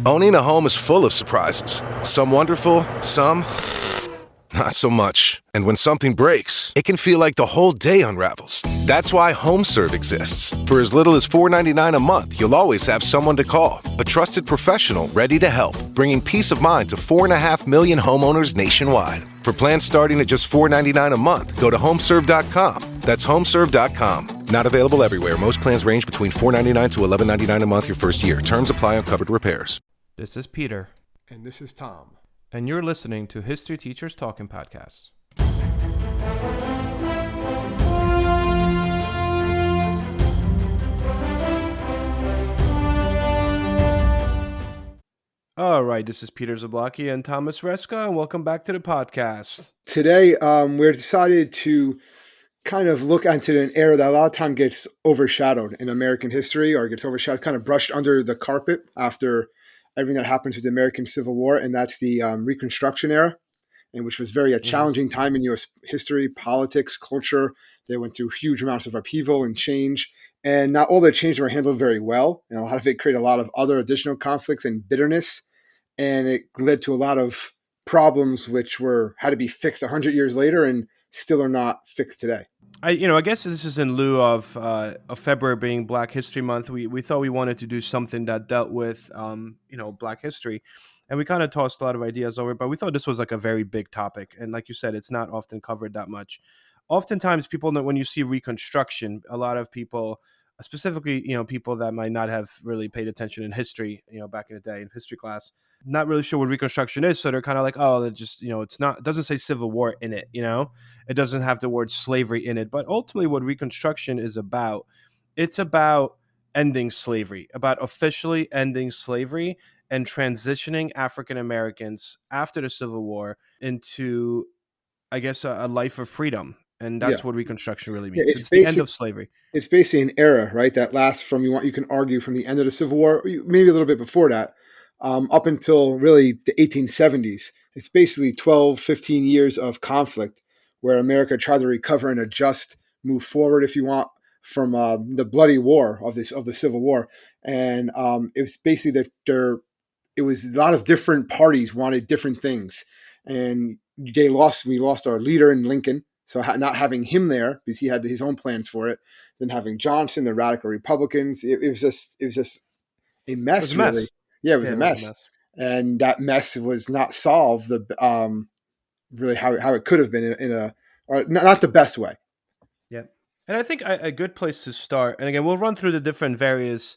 Owning a home is full of surprises. Some wonderful, some not so much. And when something breaks, it can feel like the whole day unravels. That's why HomeServe exists. For as little as $4.99 a month, you'll always have someone to call. A trusted professional ready to help, bringing peace of mind to 4.5 million homeowners nationwide. For plans starting at just $4.99 a month, go to homeserve.com. That's homeserve.com. Not available everywhere. Most plans range between $4.99 to $11.99 a month your first year. Terms apply on covered repairs. This is Peter. And this is Tom. And you're listening to History Teachers Talking Podcasts. All right, this is Peter Zablocki and Thomas Reska, and welcome back to the podcast. Today, we're decided to kind of look into an era that a lot of time gets overshadowed in American history, or gets overshadowed, kind of brushed under the carpet after everything that happens with the American Civil War, and that's the Reconstruction era, and which was a challenging time in U.S. history, politics, culture. They went through huge amounts of upheaval and change, and not all the changes were handled very well, and a lot of it created a lot of other additional conflicts and bitterness, and it led to a lot of problems which had to be fixed 100 years later and still are not fixed today. I guess this is in lieu of February being Black History Month. We thought we wanted to do something that dealt with, Black history. And we kind of tossed a lot of ideas over, but we thought this was like a very big topic. And like you said, it's not often covered that much. Oftentimes people know when you see Reconstruction, a lot of people, specifically, people that might not have really paid attention in history, back in the day in history class, not really sure what Reconstruction is. So they're kind of like, oh, it just, it doesn't say Civil War in it, it doesn't have the word slavery in it. But ultimately what Reconstruction is about, it's about ending slavery, about officially ending slavery and transitioning African Americans after the Civil War into, I guess, a life of freedom. And that's what Reconstruction really means. It's the end of slavery. It's basically an era, right, that lasts from, you can argue, from the end of the Civil War, maybe a little bit before that, up until really the 1870s. It's basically 12, 15 years of conflict where America tried to recover and adjust, move forward, if you want, from the bloody war of the Civil War. And it was basically that it was a lot of different parties wanted different things. And we lost our leader in Lincoln. So not having him there because he had his own plans for it, then having Johnson, the radical Republicans, it was just a mess. It was a mess. Really. Yeah, it was a mess. And that mess was not solved really how it could have been or not the best way. Yeah. And I think a good place to start, and again, we'll run through the different various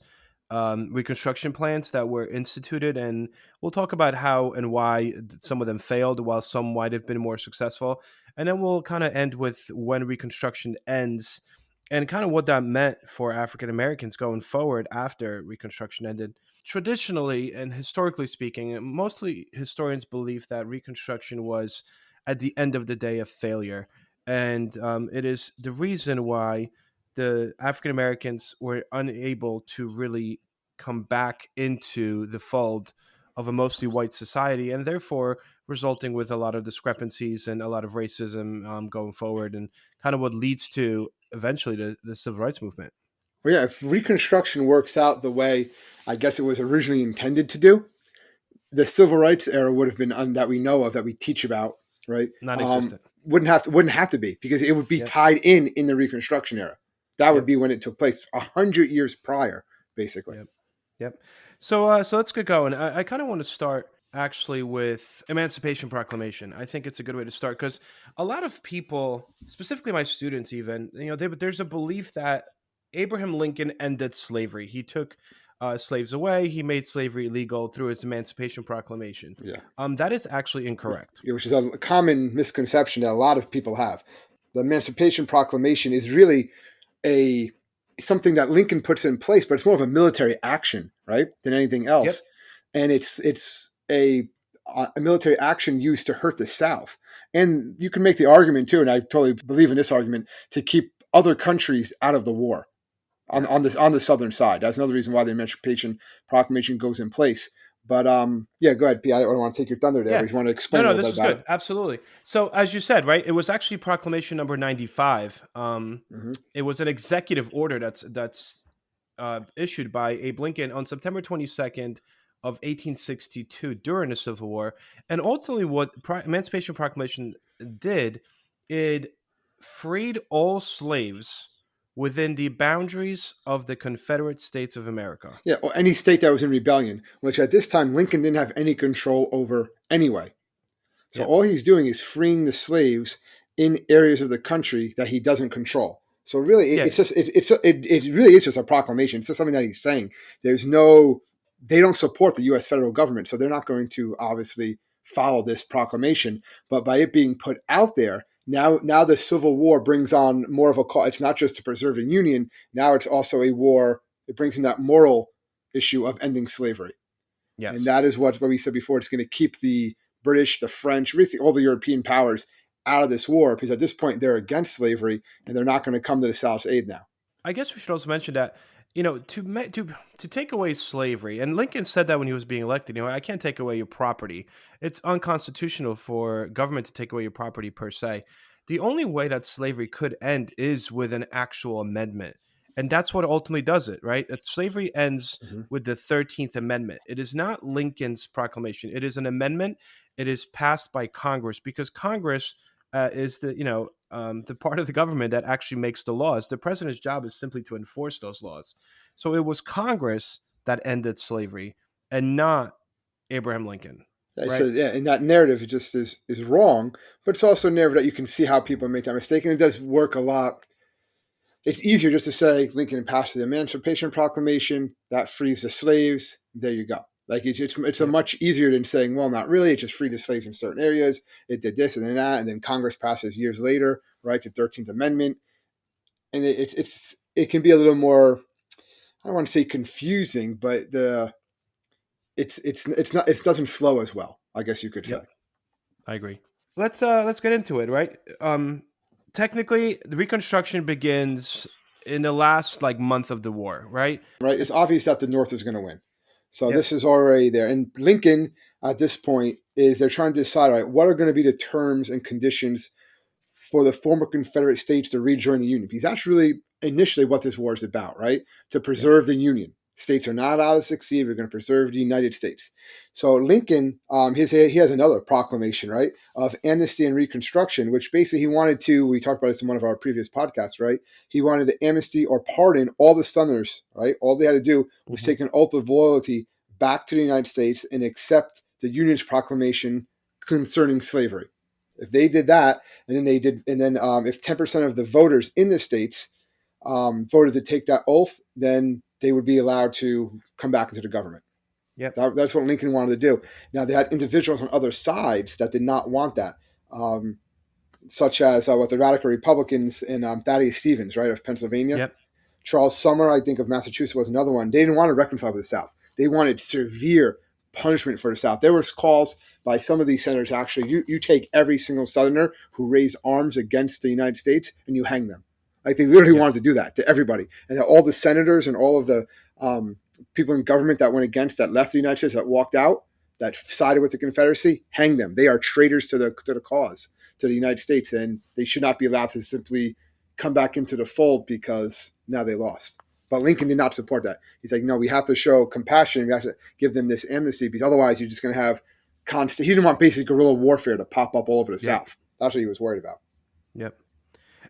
Reconstruction plans that were instituted, and we'll talk about how and why some of them failed while some might have been more successful. And then we'll kind of end with when Reconstruction ends and kind of what that meant for African Americans going forward after Reconstruction ended. Traditionally and historically speaking, mostly historians believe that Reconstruction was, at the end of the day, a failure. And it is the reason why the African Americans were unable to really come back into the fold of a mostly white society, and therefore resulting with a lot of discrepancies and a lot of racism going forward, and kind of what leads to eventually the civil rights movement. Well, yeah, if Reconstruction works out the way I guess it was originally intended to do, the civil rights era would have been that we know of, that we teach about, right? Non-existent. Wouldn't have to be, because it would be tied in the Reconstruction era. That would be when it took place 100 years prior, basically. Yep. So let's get going. I kind of want to start actually with Emancipation Proclamation. I think it's a good way to start because a lot of people, specifically my students even, there's a belief that Abraham Lincoln ended slavery. He took slaves away. He made slavery illegal through his Emancipation Proclamation. Yeah. That is actually incorrect. Which is a common misconception that a lot of people have. The Emancipation Proclamation is really something that Lincoln puts in place, but it's more of a military action, right, than anything else. Yep. And it's a military action used to hurt the South. And you can make the argument too, and I totally believe in this argument, to keep other countries out of the war on the southern side. That's another reason why the Emancipation Proclamation goes in place. But go ahead, P. I don't want to take your thunder there. Yeah. But you want to explain this is good. Absolutely. So as you said, right, it was actually Proclamation number 95. It was an executive order that's issued by Abe Lincoln on September 22nd of 1862 during the Civil War. And ultimately, what Emancipation Proclamation did, it freed all slaves within the boundaries of the Confederate States of America. Yeah, or any state that was in rebellion, which at this time Lincoln didn't have any control over anyway. So Yep. all he's doing is freeing the slaves in areas of the country that he doesn't control. So really, Yeah. it really is just a proclamation. It's just something that he's saying. There's no, they don't support the U.S. federal government, so they're not going to obviously follow this proclamation. But by it being put out there, now the Civil War brings on more of a call. It's not just to preserve the Union. Now it's also a war. It brings in that moral issue of ending slavery. And Yes. that is what we said before. It's going to keep the British, the French, basically all the European powers out of this war because at this point they're against slavery and they're not going to come to the South's aid now. I guess we should also mention that, to take away slavery, and Lincoln said that when he was being elected, I can't take away your property. It's unconstitutional for government to take away your property per se. The only way that slavery could end is with an actual amendment. And that's what ultimately does it, right? Slavery ends Mm-hmm. with the 13th Amendment. It is not Lincoln's proclamation. It is an amendment. It is passed by Congress because Congress is the part of the government that actually makes the laws. The president's job is simply to enforce those laws. So it was Congress that ended slavery and not Abraham Lincoln, So right? yeah, and that narrative is wrong, but it's also a narrative that you can see how people make that mistake, and it does work a lot. It's easier just to say Lincoln passed the Emancipation Proclamation that frees the slaves. There you go. Like it's a Yep. much easier than saying, well, not really. It just freed the slaves in certain areas. It did this and then that, and then Congress passes years later, right, the 13th Amendment, and it can be a little more. I don't want to say confusing, but it's not it doesn't flow as well. I guess you could say. Yep. I agree. Let's get into it, right? Technically, the Reconstruction begins in the last like month of the war, right? Right? It's obvious that the North is going to win. So Yep. this is already there. And Lincoln, at this point, is they're trying to decide, all right, what are going to be the terms and conditions for the former Confederate states to rejoin the Union? Because that's really initially what this war is about, right? To Yep. preserve the Union. States are not out to succeed. We're going to preserve the United States. So Lincoln, he has another proclamation, right, of amnesty and reconstruction, which basically he wanted to. We talked about this in one of our previous podcasts, right? He wanted to amnesty or pardon all the Southerners, right? All they had to do was Hmm. take an oath of loyalty back to the United States and accept the Union's proclamation concerning slavery. If they did that, if 10% of the voters in the states voted to take that oath, then they would be allowed to come back into the government. Yep. That's what Lincoln wanted to do. Now, they had individuals on other sides that did not want that, such as what the radical Republicans and Thaddeus Stevens, right, of Pennsylvania. Yep. Charles Sumner, I think, of Massachusetts was another one. They didn't want to reconcile with the South. They wanted severe punishment for the South. There was calls by some of these senators, actually, you take every single Southerner who raised arms against the United States and you hang them. Like they literally Yep. wanted to do that to everybody. And all the senators and all of the people in government that went against, that left the United States, that walked out, that sided with the Confederacy, hang them. They are traitors to the cause, to the United States, and they should not be allowed to simply come back into the fold because now they lost. But Lincoln did not support that. He's like, no, we have to show compassion. We have to give them this amnesty because otherwise you're just going to have constant. He didn't want basically guerrilla warfare to pop up all over the Yep. South. That's what he was worried about. Yep.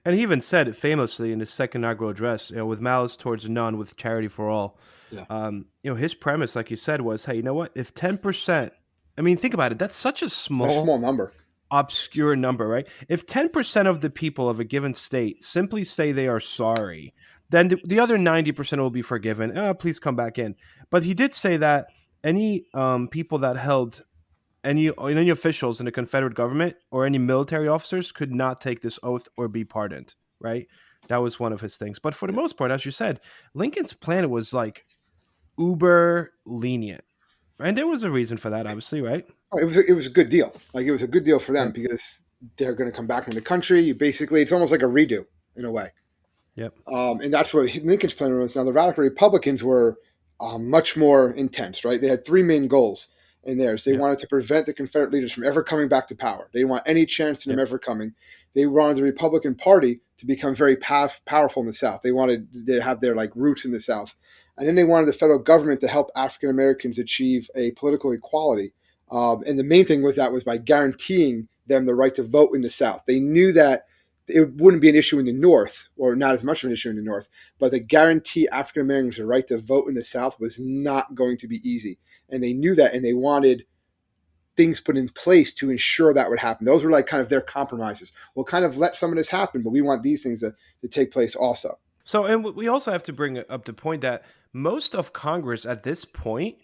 And he even said it famously in his second inaugural address, with malice towards none, with charity for all. Yeah. His premise, like you said, was, hey, you know what? If 10%, I mean, think about it. That's such a That's a small, small number. obscure number, right? If 10% of the people of a given state simply say they are sorry, then the other 90% will be forgiven. Please come back in. But he did say that any people that held any officials in the Confederate government or any military officers could not take this oath or be pardoned, right? That was one of his things. But for the most part, as you said, Lincoln's plan was like uber lenient. And there was a reason for that, obviously, right? Oh, it was a good deal. Like it was a good deal for them Yep. because they're going to come back in the country. It's almost like a redo in a way. Yep. And that's what Lincoln's plan was. Now, the radical Republicans were much more intense, right? They had three main goals in theirs. They Yep. wanted to prevent the Confederate leaders from ever coming back to power. They didn't want any chance of them Yep. ever coming. They wanted the Republican Party to become very powerful in the South. They wanted to have their like roots in the South. And then they wanted the federal government to help African Americans achieve a political equality. And the main thing was that was by guaranteeing them the right to vote in the South. They knew that it wouldn't be an issue in the North, or not as much of an issue in the North, but to guarantee African Americans the right to vote in the South was not going to be easy. And they knew that, and they wanted things put in place to ensure that would happen. Those were like kind of their compromises. We'll kind of let some of this happen, but we want these things to take place also. So, and we also have to bring up the point that most of Congress at this point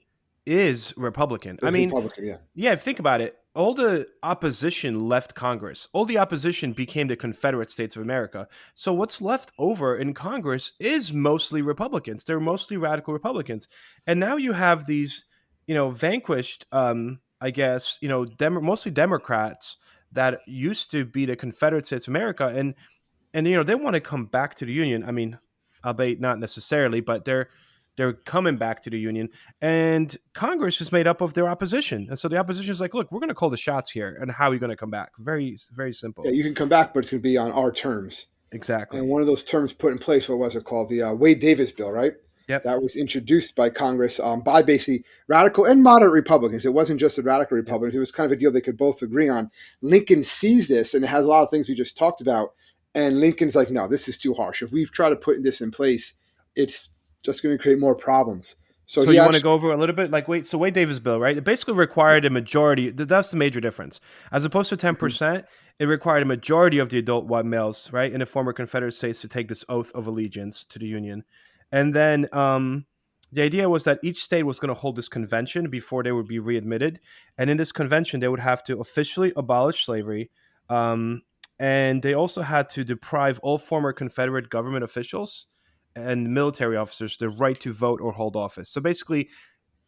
is Republican. I As mean, Republican, yeah. yeah, think about it. All the opposition left Congress. All the opposition became the Confederate States of America. So what's left over in Congress is mostly Republicans. They're mostly radical Republicans. And now you have these, vanquished, I guess, mostly Democrats that used to be the Confederate States of America, and they want to come back to the Union. I mean, albeit not necessarily, but they're coming back to the Union, and Congress is made up of their opposition. And so the opposition is like, look, we're going to call the shots here, and how are you going to come back? Very, very Yeah, simple. you can come back, but it's going to be on our terms. And Exactly. one of those terms put in place, what was it called? The Wade Davis bill, right? Yep. That was introduced by Congress by basically radical and moderate Republicans. It wasn't just the radical Yep. Republicans. It was kind of a deal they could both agree on. Lincoln sees this, and it has a lot of things we just talked about. And Lincoln's like, no, this is too harsh. If we try to put this in place, it's just going to create more problems. So So he you want to actually, go over a little bit, like Wade Davis bill, right? It basically required a majority. That's the major difference, as opposed to 10%. It required a majority of the adult white males, right, in the former Confederate states to take this oath of allegiance to the Union, and then the idea was that each state was going to hold this convention before they would be readmitted, and in this convention they would have to officially abolish slavery, um, and they also had to deprive all former Confederate government officials and military officers the right to vote or hold office. So basically,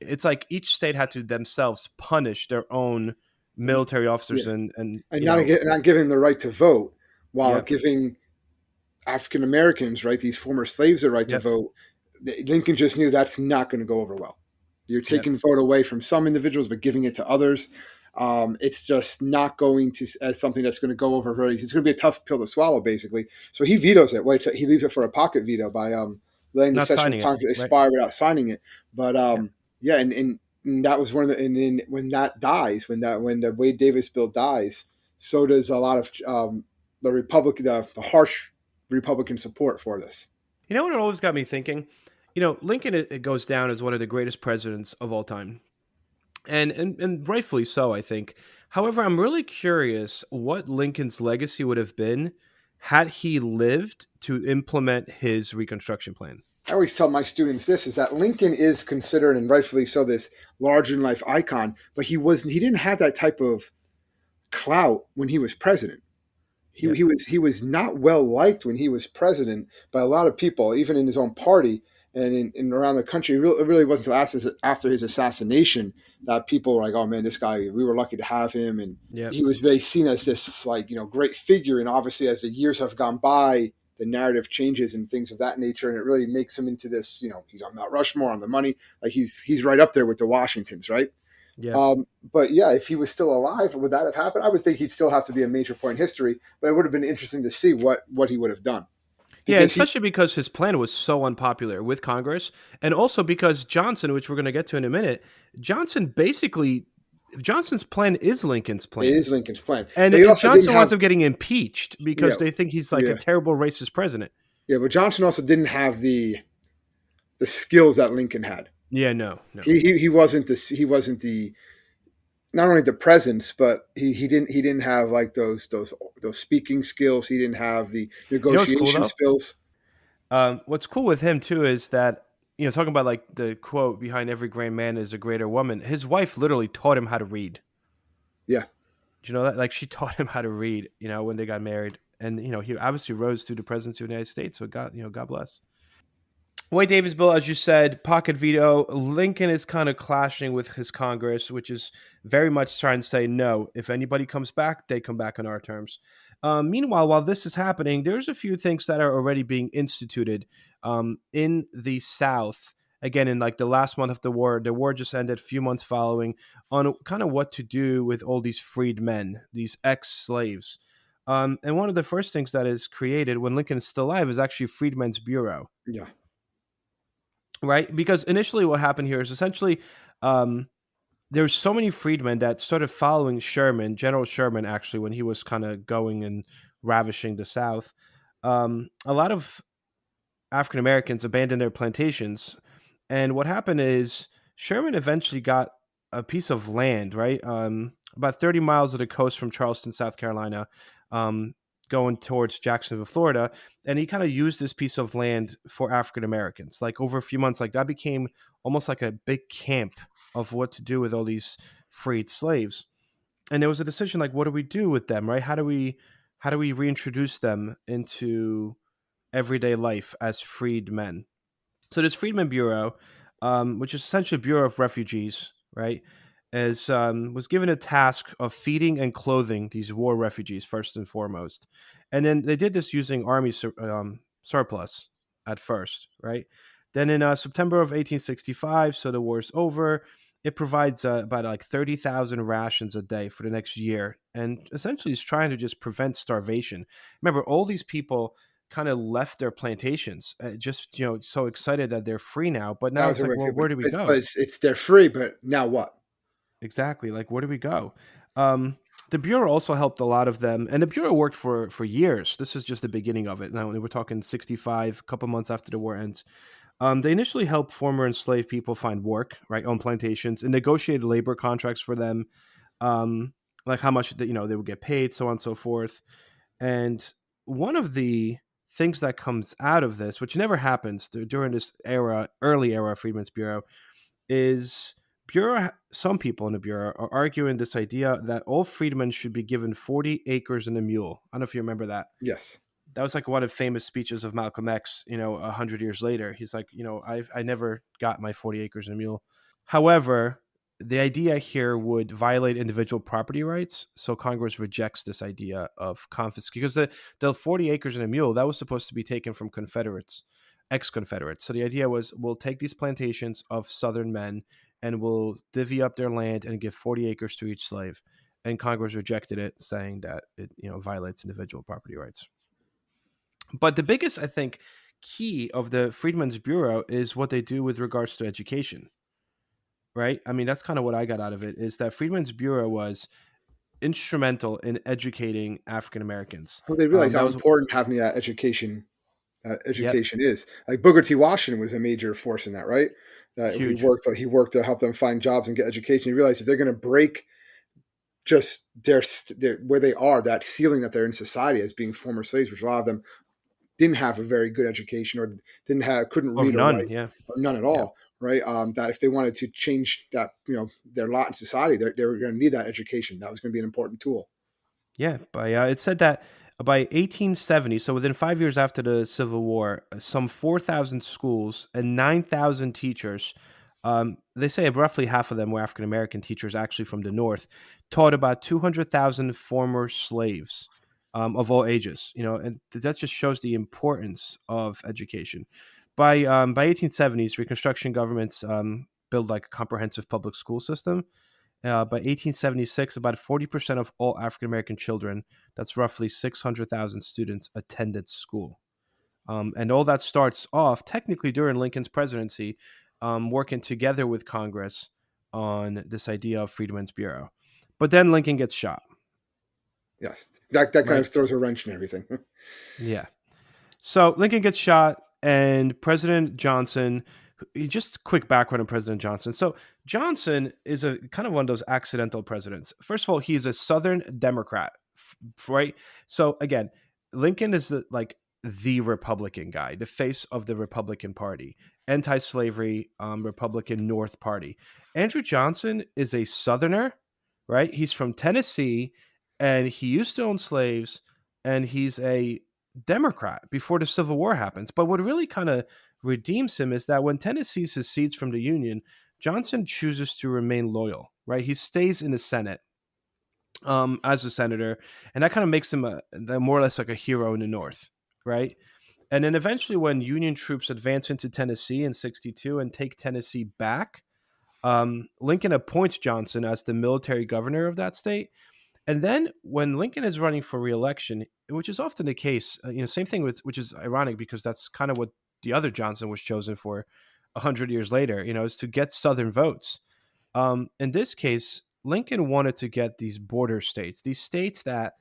it's like each state had to themselves punish their own military officers yeah, and and not giving them the right to vote while yep, giving African Americans, right, these former slaves, the right to yep, vote. Lincoln just knew that's not going to go over well. You're yep, taking vote away from some individuals, but giving it to others. It's just not going to as something that's going to go over very. It's going to be a tough pill to swallow, basically. So he vetoes it. Wait, he leaves it for a pocket veto by letting the not session of signing it, Congress right? expire without signing it. But Yeah. yeah, and that was one of the. And when that dies, when the Wade Davis bill dies, so does a lot of the Republican, the harsh Republican support for this. You know what it always got me thinking? Lincoln, it goes down as one of the greatest presidents of all time, and rightfully so, I think. However, I'm really curious what Lincoln's legacy would have been had he lived to implement his Reconstruction plan. I always tell my students this is that Lincoln is considered, and rightfully so, this larger than life icon, but he didn't have that type of clout when he was president. Yep. He was not well liked when he was president by a lot of people, even in his own party and in around the country. It really wasn't until after his assassination that people were like, "Oh man, this guy, we were lucky to have him," and Yep. he was very seen as this like great figure. And obviously, as the years have gone by, the narrative changes and things of that nature, and it really makes him into this. He's on Mount Rushmore on the money, like he's right up there with the Washingtons, right? Yep. But yeah, if he was still alive, would that have happened? I would think he'd still have to be a major point in history, but it would have been interesting to see what he would have done Yeah, because he especially because his plan was so unpopular with Congress, and also because Johnson, which we're going to get to in a minute, Johnson's plan is Lincoln's it plan, is Lincoln's plan, and but he also didn't Johnson have winds up getting impeached yeah because they think he's like a yeah terrible racist president. yeah. But Johnson also didn't have the skills that Lincoln had. Yeah, no, no. He wasn't the not only the presence, but he didn't have like those speaking skills. He didn't have the You know what's cool negotiation though? skills. What's cool with him too is that talking about like the quote behind every great man is a greater woman. His wife literally taught him how to read. Yeah, Do you know that? Like she taught him how to read. When they got married, and he obviously rose through the presidency of the United States. So God bless. Wade Davis bill, as you said, pocket veto. Lincoln is kind of clashing with his Congress, which is very much trying to say no. If anybody comes back, they come back on our terms. Meanwhile, while this is happening, there's a few things that are already being instituted in the South. Again, in like the last month of the war just ended. A few months following, on kind of what to do with all these freed men, these ex-slaves. And one of the first things that is created when Lincoln is still alive is actually Freedmen's Bureau. yeah. right? Because initially, what happened here is essentially um, there's so many freedmen that started following Sherman, General Sherman, actually, when he was kind of going and ravishing the South. A lot of African Americans abandoned their plantations. And what happened is Sherman eventually got a piece of land, right? About 30 miles of the coast from Charleston, South Carolina, um, going towards Jacksonville, Florida. And he kind of used this piece of land for African Americans. Like over a few months, like that became almost like a big camp of what to do with all these freed slaves. And there was a decision like, what do we do with them, right? How do we reintroduce them into everyday life as freed men? So this Freedmen Bureau, which is essentially a Bureau of Refugees, right, is was given a task of feeding and clothing these war refugees first and foremost, and then they did this using army surplus at first, right? Then in September of 1865, so the war's over. It provides about like 30,000 rations a day for the next year, and essentially is trying to just prevent starvation. Remember, all these people kind of left their plantations, just so excited that they're free now. But now That was it's like, well, horrific. where do we But go? it's they're free, but now what? Exactly, like where do we go? Um, the bureau also helped a lot of them, and the bureau worked for years. This is just the beginning of it. Now we're talking 65, a couple months after the war ends. They initially helped former enslaved people find work, right, on plantations, and negotiated labor contracts for them, um, like how much they would get paid, so on and so forth. And one of the things that comes out of this, which never happens during this era, early era of Freedmen's Bureau, is some people in the bureau are arguing this idea that all freedmen should be given 40 acres and a mule. I don't know if you remember that. Yes. That was like one of the famous speeches of Malcolm X. 100 years later, he's like, I never got my 40 acres and a mule. However, the idea here would violate individual property rights, so Congress rejects this idea of confiscation because the 40 acres and a mule that was supposed to be taken from Confederates, ex-Confederates. So the idea was we'll take these plantations of Southern men and we'll divvy up their land and give 40 acres to each slave. And Congress rejected it, saying that it violates individual property rights. But the biggest, I think, key of the Freedmen's Bureau is what they do with regards to education, right? I mean, that's kind of what I got out of it is that Freedmen's Bureau was instrumental in educating African Americans. Well, they realize That how was important having that education Yep, education is. Like Booker T. Washington was a major force in that, right? He huge. worked to help them find jobs and get education. He realized if they're going to break just their where they are, that ceiling that they're in society as being former slaves, which a lot of them didn't have a very good education or couldn't Or read or none, write yeah. or none at Yeah. all, right? That if they wanted to change that, their lot in society, they were going to need that education. That was going to be an important tool. Yeah, it said that by 1870, so within 5 years after the Civil War, some 4,000 schools and 9,000 teachers, they say roughly half of them were African American teachers, actually from the North, taught about 200,000 former slaves of all ages. And that just shows the importance of education. By 1870s, Reconstruction governments built like a comprehensive public school system. By 1876, about 40% of all African American children, that's roughly 600,000 students, attended school. And all that starts off technically during Lincoln's presidency, working together with Congress on this idea of Freedmen's Bureau. But then Lincoln gets shot, Yes, that kind right? of throws a wrench in everything. Yeah. So Lincoln gets shot, and President Johnson. Just quick background on President Johnson. So Johnson is a kind of one of those accidental presidents. First of all, he's a Southern Democrat, right? So again, Lincoln is like the Republican guy, the face of the Republican Party, anti-slavery Republican North Party. Andrew Johnson is a Southerner, right? He's from Tennessee, and he used to own slaves, and he's a Democrat before the Civil War happens. But what really kind of redeems him is that when Tennessee secedes from the Union, Johnson chooses to remain loyal, right? He stays in the Senate as a senator, and that kind of makes him more or less like a hero in the North, right? And then eventually, when Union troops advance into Tennessee in '62 and take Tennessee back, Lincoln appoints Johnson as the military governor of that state. And then when Lincoln is running for reelection, which is often the case, same thing with, which is ironic because that's kind of what the other Johnson was chosen for. 100 years later, is to get Southern votes. In this case, Lincoln wanted to get these border states, these states that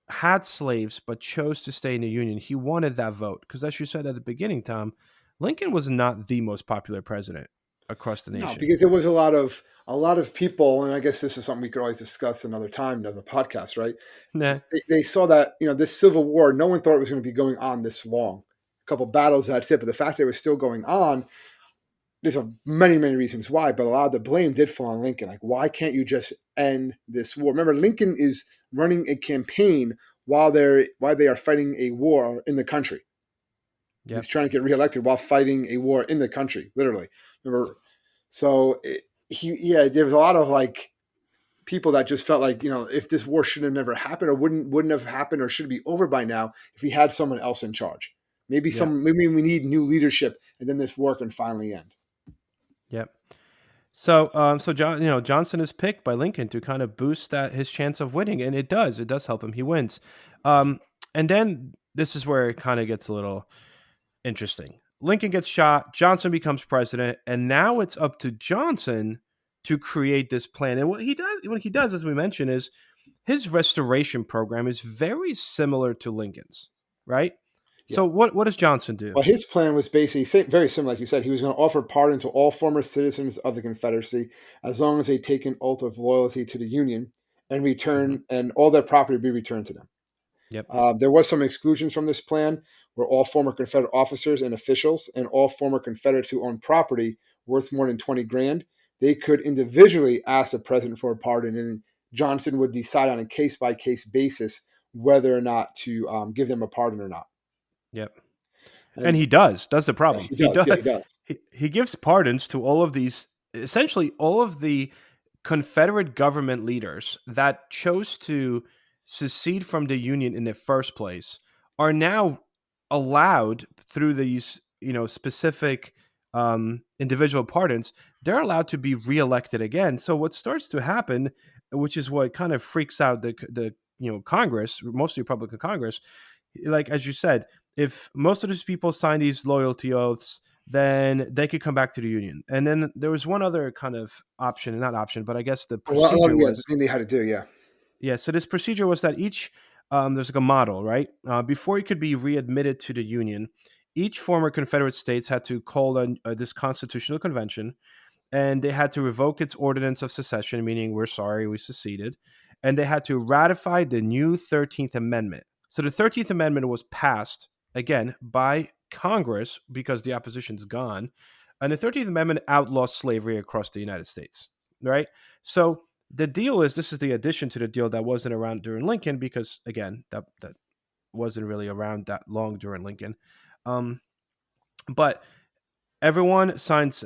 had slaves but chose to stay in the Union. He wanted that vote because, as you said at the beginning, Tom, Lincoln was not the most popular president across the No, nation. because there was a lot of people, and I guess this is something we could always discuss another time, another podcast, right? Nah. They saw that this Civil War, no one thought it was going to be going on this long. A couple battles, that's it. But the fact that it was still going on, there's many, many reasons why. But a lot of the blame did fall on Lincoln. Like, why can't you just end this war? Remember, Lincoln is running a campaign while they are fighting a war in the country. Yep. He's trying to get reelected while fighting a war in the country, literally. Remember, so there was a lot of people that just felt like, if this war should have never happened or wouldn't have happened or should be over by now if we had someone else in charge. Maybe we need new leadership and then this war can finally end. Yep. So, Johnson is picked by Lincoln to kind of boost his chance of winning, and it does help him. He wins. And then this is where it kind of gets a little interesting. Lincoln gets shot, Johnson becomes president, and now it's up to Johnson to create this plan. And what he does, as we mentioned, is his restoration program is very similar to Lincoln's, right? Yeah. So what does Johnson do? Well, his plan was basically very similar, like you said. He was going to offer pardon to all former citizens of the Confederacy as long as they take an oath of loyalty to the Union and return, and all their property be returned to them. Yep. There was some exclusions from this plan, where all former Confederate officers and officials and all former Confederates who owned property worth more than $20,000, they could individually ask the president for a pardon, and Johnson would decide on a case-by-case basis whether or not to give them a pardon or not. Yep. And he does. That's the problem. He does. He gives pardons to all of these, essentially all of the Confederate government leaders that chose to secede from the Union in the first place are now allowed through these, specific individual pardons. They're allowed to be reelected again. So what starts to happen, which is what kind of freaks out the Congress, mostly Republican Congress, like as you said, if most of these people sign these loyalty oaths, then they could come back to the Union. And then there was one other kind of option, not option, but I guess the procedure was the thing they had to do, yeah. Yeah, so this procedure was that each there's like a model, right? Before you could be readmitted to the Union, each former Confederate states had to call this constitutional convention, and they had to revoke its ordinance of secession, meaning we're sorry we seceded, and they had to ratify the new 13th Amendment. So the 13th Amendment was passed, again, by Congress because the opposition's gone, and the 13th Amendment outlaws slavery across the United States, right? So the deal is, this is the addition to the deal that wasn't around during Lincoln because, again, that wasn't really around that long during Lincoln. But everyone signs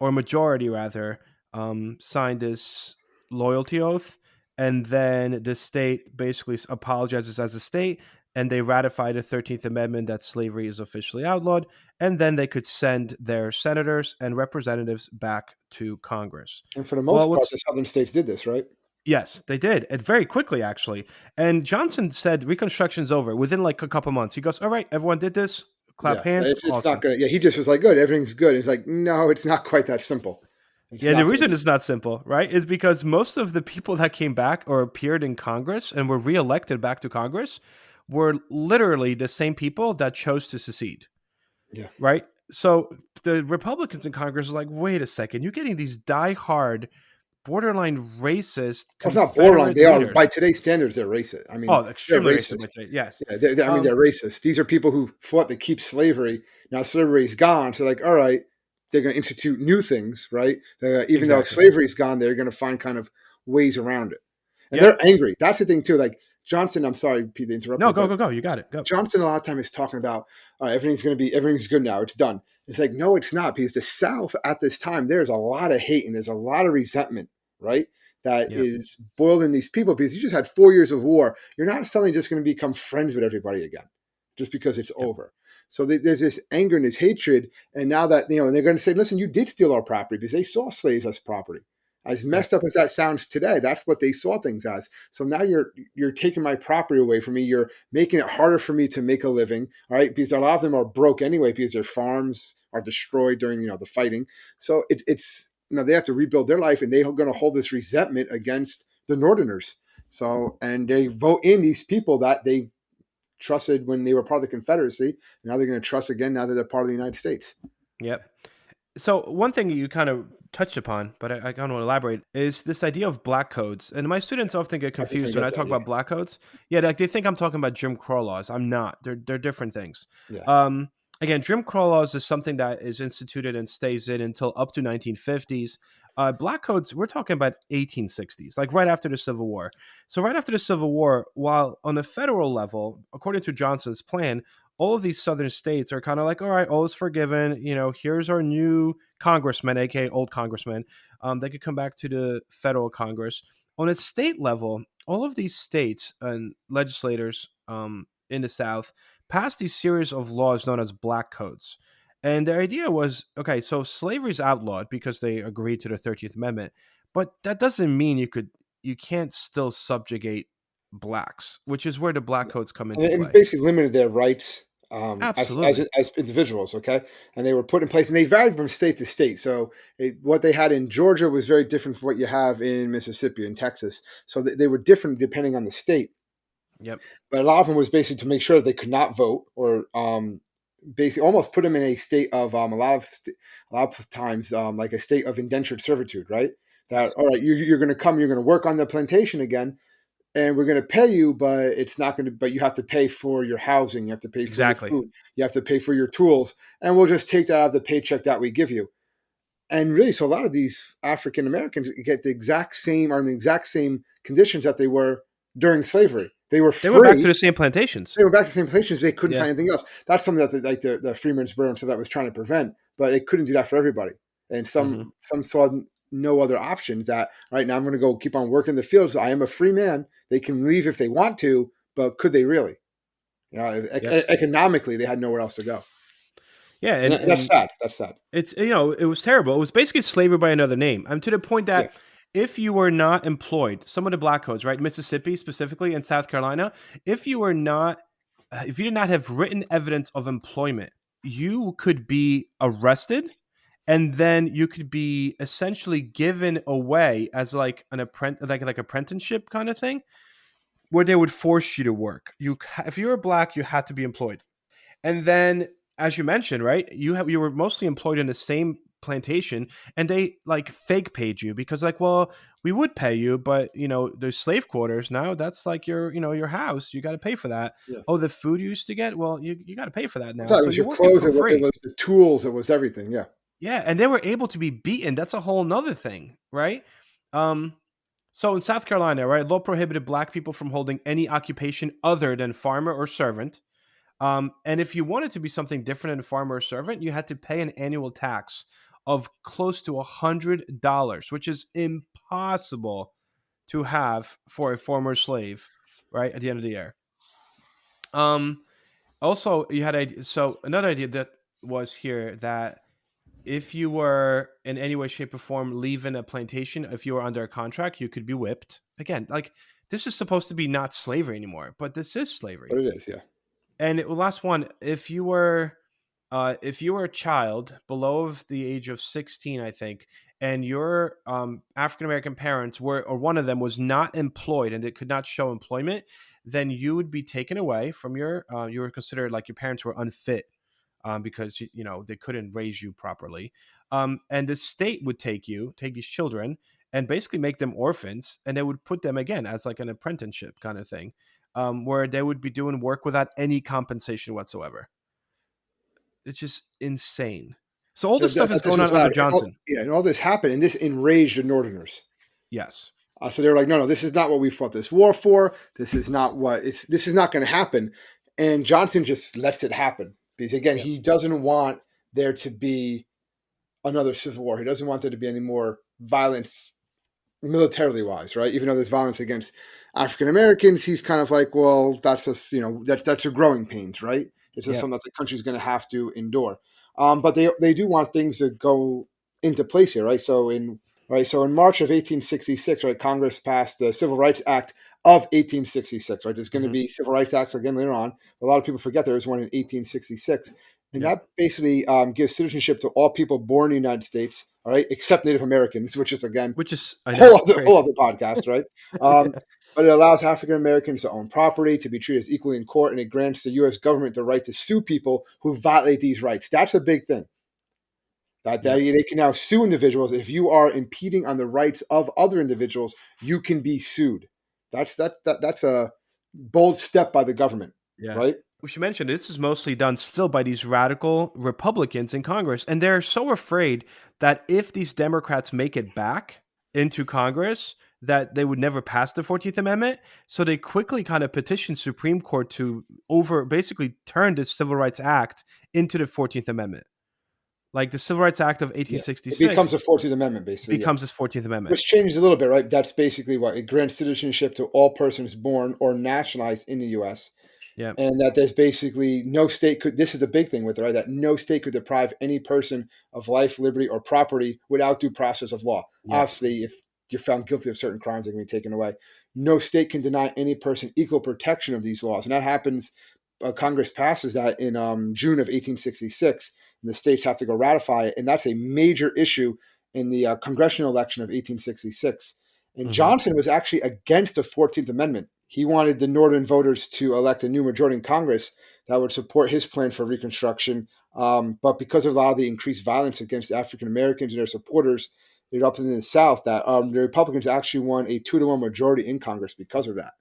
majority rather, signed this loyalty oath, and then the state basically apologizes as a state, and they ratify the 13th Amendment that slavery is officially outlawed, and then they could send their senators and representatives back to Congress. And for the most part, the southern states did this, right? Yes, they did. And very quickly, actually. And Johnson said Reconstruction's over within like a couple months. He goes, all right, everyone did this. Clap hands. It's awesome. not good. Yeah, he just was like, good, everything's good. It's like, no, it's not quite that simple. The reason it's not simple, right, is because most of the people that came back or appeared in Congress and were reelected back to Congress were literally the same people that chose to secede. Yeah. Right? So the Republicans in Congress are like, wait a second, you're getting these diehard, borderline racist. It's not borderline. They are, by today's standards, they're racist. I mean, extremely racist. Yes. Yeah, they're racist. These are people who fought to keep slavery. Now slavery's gone. So like, all right, they're going to institute new things, right? Even though slavery's gone, they're going to find kind of ways around it. And they're angry. That's the thing too. Like Johnson, I'm sorry, Pete, to interrupt. No, go. You got it. Go. Johnson a lot of time is talking about everything's good now. It's done. It's like, no, it's not, because the South at this time, there's a lot of hate and there's a lot of resentment, right? That is boiled in these people, because you just had 4 years of war. You're not suddenly just going to become friends with everybody again just because it's over. So there's this anger and this hatred. And now that, and they're going to say, listen, you did steal our property, because they saw slaves as property. As messed up as that sounds today, that's what they saw things as. So now you're taking my property away from me. You're making it harder for me to make a living, all right? Because a lot of them are broke anyway, because their farms are destroyed during the fighting. So it's they have to rebuild their life, and they're going to hold this resentment against the Northerners. So and they vote in these people that they trusted when they were part of the Confederacy. Now they're going to trust again now that they're part of the United States. Yep. So one thing you kind of touched upon, but I kind of want to elaborate, is this idea of black codes. And my students often get I was just going confused to when get I to talk that. about black codes. Yeah, like they think I'm talking about Jim Crow laws. I'm not. They're different things. Yeah. Again, Jim Crow laws is something that is instituted and stays in until up to 1950s. Black codes, we're talking about 1860s, like right after the Civil War. So right after the Civil War, while on a federal level, according to Johnson's plan, all of these southern states are kind of like, all right, all is forgiven. Here's our new congressman, aka old congressman. They could come back to the federal Congress. On a state level, all of these states and legislators in the South passed these series of laws known as black codes. And the idea was, okay, so slavery is outlawed because they agreed to the 13th Amendment, but that doesn't mean you can't still subjugate blacks, which is where the black codes come And into it play. basically limited their rights Absolutely. as individuals, okay? And they were put in place, and they varied from state to state. So what they had in Georgia was very different from what you have in Mississippi and Texas. So they were different depending on the state. Yep. But a lot of them was basically to make sure that they could not vote, or basically almost put them in a state of a lot of times like a state of indentured servitude, right? That Yes. all right, you're going to come, you're going to work on the plantation again, and we're going to pay you, but it's not going to. But you have to pay for your housing, you have to pay for your Exactly. food, you have to pay for your tools, and we'll just take that out of the paycheck that we give you. And really, so a lot of these African Americans get the exact same, are in the exact same conditions that they were during slavery. They were They went back to free. the same plantations. They were back to the same places. They couldn't Yeah. find anything else. That's something that the Freeman's Bureau and stuff that was trying to prevent, but they couldn't do that for everybody. And Hmm. some saw no other options. That right now I'm going to go keep on working the fields. I am a free man. They can leave if they want to, but could they really? Yep. Economically, they had nowhere else to go, Yeah, and and that's and sad. That's sad. it's it was terrible. It was basically slavery by another name. I'm to the point Yeah, that if you were not employed, some of the black codes, right, Mississippi specifically and South Carolina, if you were not, if you did not have written evidence of employment, you could be arrested, and then you could be essentially given away as like an apprentice, like apprenticeship kind of thing, where they would force you to work. If you were black, you had to be employed. And then, as you mentioned, right, you were mostly employed in the same plantation, and they like fake paid you because, like, well, we would pay you, but there's slave quarters now. That's like your house. You got to pay for that. yeah. Oh, the food you used to get, well, you got to pay for that That's now. how it So was you're your working clothes. for It free. was the tools. It was everything. Yeah. Yeah, and they were able to be beaten. That's a whole nother thing, right? Um, so in South Carolina, right, law prohibited black people from holding any occupation other than farmer or servant. And if you wanted to be something different than a farmer or servant, you had to pay an annual tax of close to $100, which is impossible to have for a former slave, right? At the end of the year. Um, Also, you had so another idea that was here that if you were in any way, shape, or form leaving a plantation, if you were under a contract, you could be whipped. Again, like this is supposed to be not slavery anymore, but this is But slavery. it is. Yeah. And last one, if you were a child below of the age of 16, I think, and your African American parents were, or one of them was not employed and it could not show employment, then you would be taken away from your. You were considered like your parents were unfit because they couldn't raise you properly, and the state would take these children, and basically make them orphans, and they would put them again as like an apprenticeship kind of thing, where they would be doing work without any compensation whatsoever. It's just insane. So all this stuff is This going was on under loud. Johnson. And all this happened, and this enraged the Northerners. Yes. So they were like, no, this is not what we fought this war for. This is not what it's. This is not going to happen. And Johnson just lets it happen because again, Yep. he doesn't want there to be another civil war. He doesn't want there to be any more violence militarily wise, right? Even though there's violence against African Americans, he's kind of like, well, that's just that's a growing pains, right? It's just Yep. something that the country's going to have to endure. But they do want things to go into place here, right? So in March of 1866, right, Congress passed the Civil Rights Act of 1866, right? There's going to Hmm. be civil rights acts again later on. A lot of people forget there was one in 1866. And Yep. that basically gives citizenship to all people born in the United States, all right, except Native Americans, which is, again, Which is, I know, whole crazy. other podcast, right? Um, but it allows African Americans to own property, to be treated as equally in court, and it grants the U.S. government the right to sue people who violate these rights. That's a big thing. That Yep. they can now sue individuals if you are impeding on the rights of other individuals. You can be sued. That's a bold step by the government, Yeah. right? We should mention this is mostly done still by these radical Republicans in Congress. And they're so afraid that if these Democrats make it back into Congress, that they would never pass the 14th Amendment. So they quickly kind of petitioned Supreme Court to basically turn the Civil Rights Act into the 14th Amendment. Like the Civil Rights Act of Yeah, it becomes 1866 the 14th Amendment, basically. Yeah. becomes this 14th Amendment. Which changes a little bit, right? That's basically what it grants citizenship to all persons born or nationalized in the U.S. Yeah. And that there's basically no state could. This is the big thing with it, right? That no state could deprive any person of life, liberty, or property without due process of law. Yep. Obviously, if you're found guilty of certain crimes, they can be taken away. No state can deny any person equal protection of these laws, and that happens. Congress passes that in June of 1866, and the states have to go ratify it, and that's a major issue in the congressional election of 1866. And Hmm. Johnson was actually against the 14th Amendment. He wanted the Northern voters to elect a new majority in Congress that would support his plan for Reconstruction. But because of a lot of the increased violence against African Americans and their supporters, up in the South, that the Republicans actually won a 2-1 majority in Congress because of that.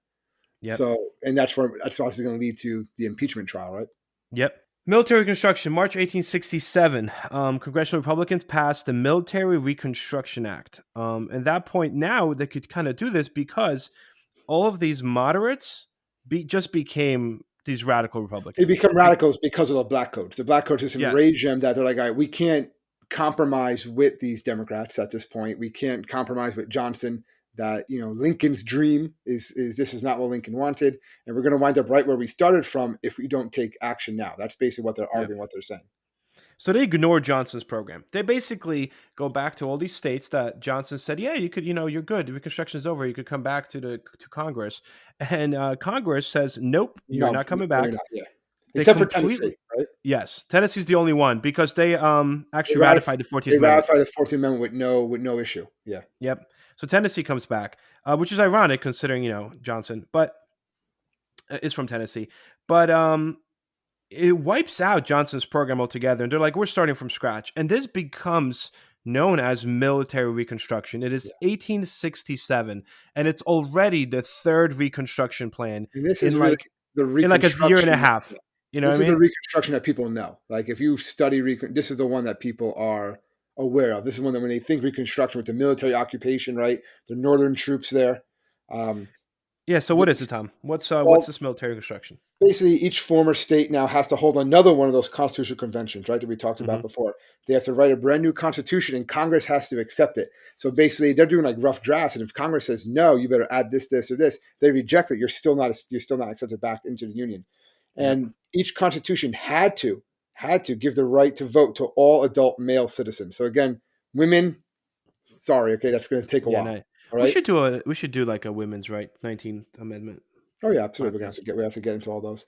Yep. So, and that's also going to lead to the impeachment trial, right? Yep. Military Reconstruction, March 1867. Congressional Republicans passed the Military Reconstruction Act. At that point, now they could kind of do this because all of these moderates just became these radical They Republicans. become radicals because of the black codes. The black codes just Yes. enrage them that they're like, all right, we can't compromise with these Democrats at this point. We can't compromise with Johnson. That Lincoln's dream is this is not what Lincoln wanted, and we're going to wind up right where we started from if we don't take action now. That's basically what they're Yep. arguing, what they're saying. So they ignore Johnson's program. They basically go back to all these states that Johnson said, yeah, you could, you're good. Reconstruction is over. You could come back to Congress. And Congress says, nope, you're No, not coming no, back. you're not. Yeah, They except for completely, Tennessee, right? yes, Tennessee's the only one because they actually They ratified the 14th they Amendment. ratified the 14th Amendment with no issue. Yeah. Yep. So Tennessee comes back, which is ironic considering, Johnson, but is from Tennessee. But it wipes out Johnson's program altogether. And they're like, we're starting from scratch. And this becomes known as military reconstruction. It is 1867, and it's already the third reconstruction plan And this in is really the in like a year and a reconstruction. half. You know This what I is the mean? reconstruction that people know. Like if you study this is the one that people are aware of. This is one that when they think reconstruction with the military occupation, right? The northern troops there. Yeah. So what is it, Tom? What's Well, this military reconstruction? basically each former state now has to hold another one of those constitutional conventions, right? That we talked about Hmm. before. They have to write a brand new constitution, and Congress has to accept it. So basically, they're doing like rough drafts, and if Congress says no, you better add this, this, or this, they reject it. You're still not accepted back into the Union. Yep. And each constitution had to give the right to vote to all adult male citizens. So again, women, sorry, okay, that's going to take a Yeah. while. No. All right. We should do like a women's right 19th Amendment Oh yeah, absolutely. podcast. We have to get into all those.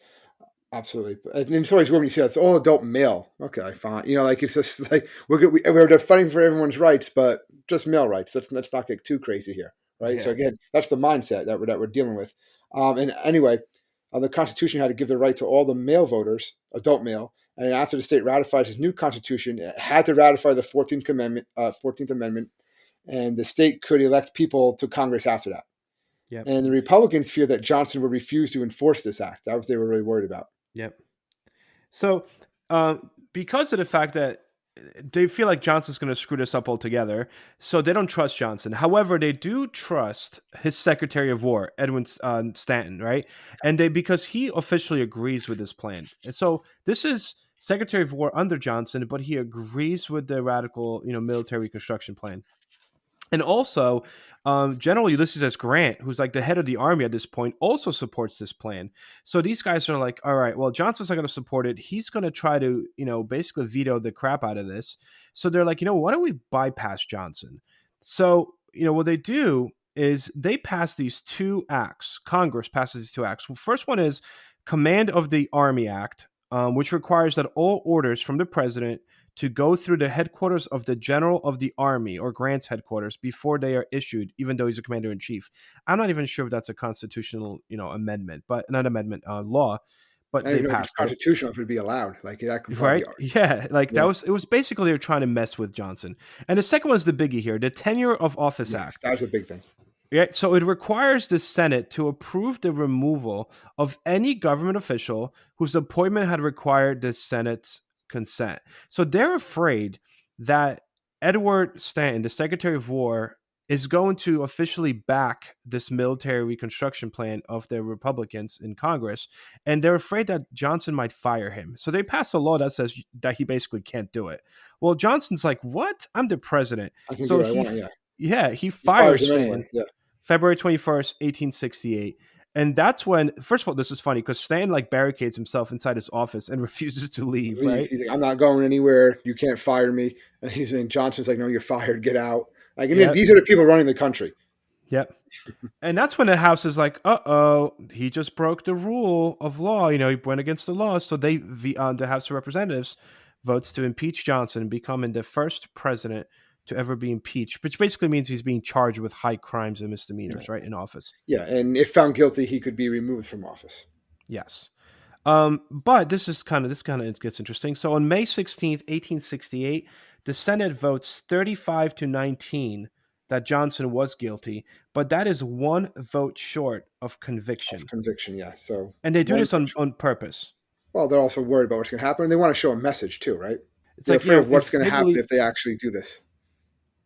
Absolutely. And it's always when you see that it's all adult male. Okay, fine. Like it's just like we're fighting for everyone's rights, but just male rights. Let's not get too crazy here, right? So Yeah. again, that's the mindset that we're dealing with. And anyway, the Constitution had to give the right to all the male voters, adult male, and after the state ratifies its new Constitution, it had to ratify the 14th Amendment. 14th Amendment, and the state could elect people to Congress after that. Yep. And the Republicans fear that Johnson would refuse to enforce this act. That was what they were really worried about. Yep. So, because of the fact that they feel like Johnson's going to screw this up altogether, so they don't trust Johnson. However, they do trust his Secretary of War, Edwin Stanton, right? And because he officially agrees with this plan. And so this is Secretary of War under Johnson, but he agrees with the radical, military reconstruction plan. And also, General Ulysses S. Grant, who's like the head of the army at this point, also supports this plan. So these guys are like, all right, well, Johnson's not going to support it. He's going to try to, basically veto the crap out of this. So they're like, why don't we bypass Johnson? So, what they do is they pass these two acts. Congress passes these two acts. Well, first one is Command of the Army Act, which requires that all orders from the president to go through the headquarters of the general of the army or Grant's headquarters before they are issued, even though he's a commander in chief. I'm not even sure if that's a constitutional, amendment, but not amendment, law, I but don't they even know if it's passed it. constitutional if it'd be allowed. Like that could probably Right? be argued. Yeah, like Yeah. it was basically they're trying to mess with Johnson. And the second one is the biggie here, the Tenure of Office Yes, Act. that was a big thing. Yeah, so it requires the Senate to approve the removal of any government official whose appointment had required the Senate's consent. So they're afraid that Edward Stanton, the Secretary of War, is going to officially back this military reconstruction plan of the Republicans in Congress, and they're afraid that Johnson might fire him. So they passed a law that says that he basically can't do it. Well, Johnson's like, "What? I'm the president." I can do So what I want. Yeah, he he fires fires him anyway. Stanton Yeah, February 21st, 1868. And that's when, first of all, this is funny because Stan like barricades himself inside his office and refuses to leave, leave. right? He's like, I'm not going anywhere. You can't fire me. And he's saying Johnson's like, no, you're fired. Get out. Like, I mean, Yep. these are the people running the country. Yep. And that's when the House is like, he just broke the rule of law. He went against the law. So the House of Representatives votes to impeach Johnson, becoming the first president to ever be impeached, which basically means he's being charged with high crimes and misdemeanors, right, in office. Yeah, and if found guilty, he could be removed from office. Yes. But this kind of gets interesting. So on May 16th, 1868, the Senate votes 35 to 19 that Johnson was guilty, but that is one vote short of conviction. Of conviction, yeah. So, And they do this on purpose. well, they're also worried about what's going to happen, and they want to show a message too, right? It's They're like, afraid of what's if going to they happen believe, if they actually do this.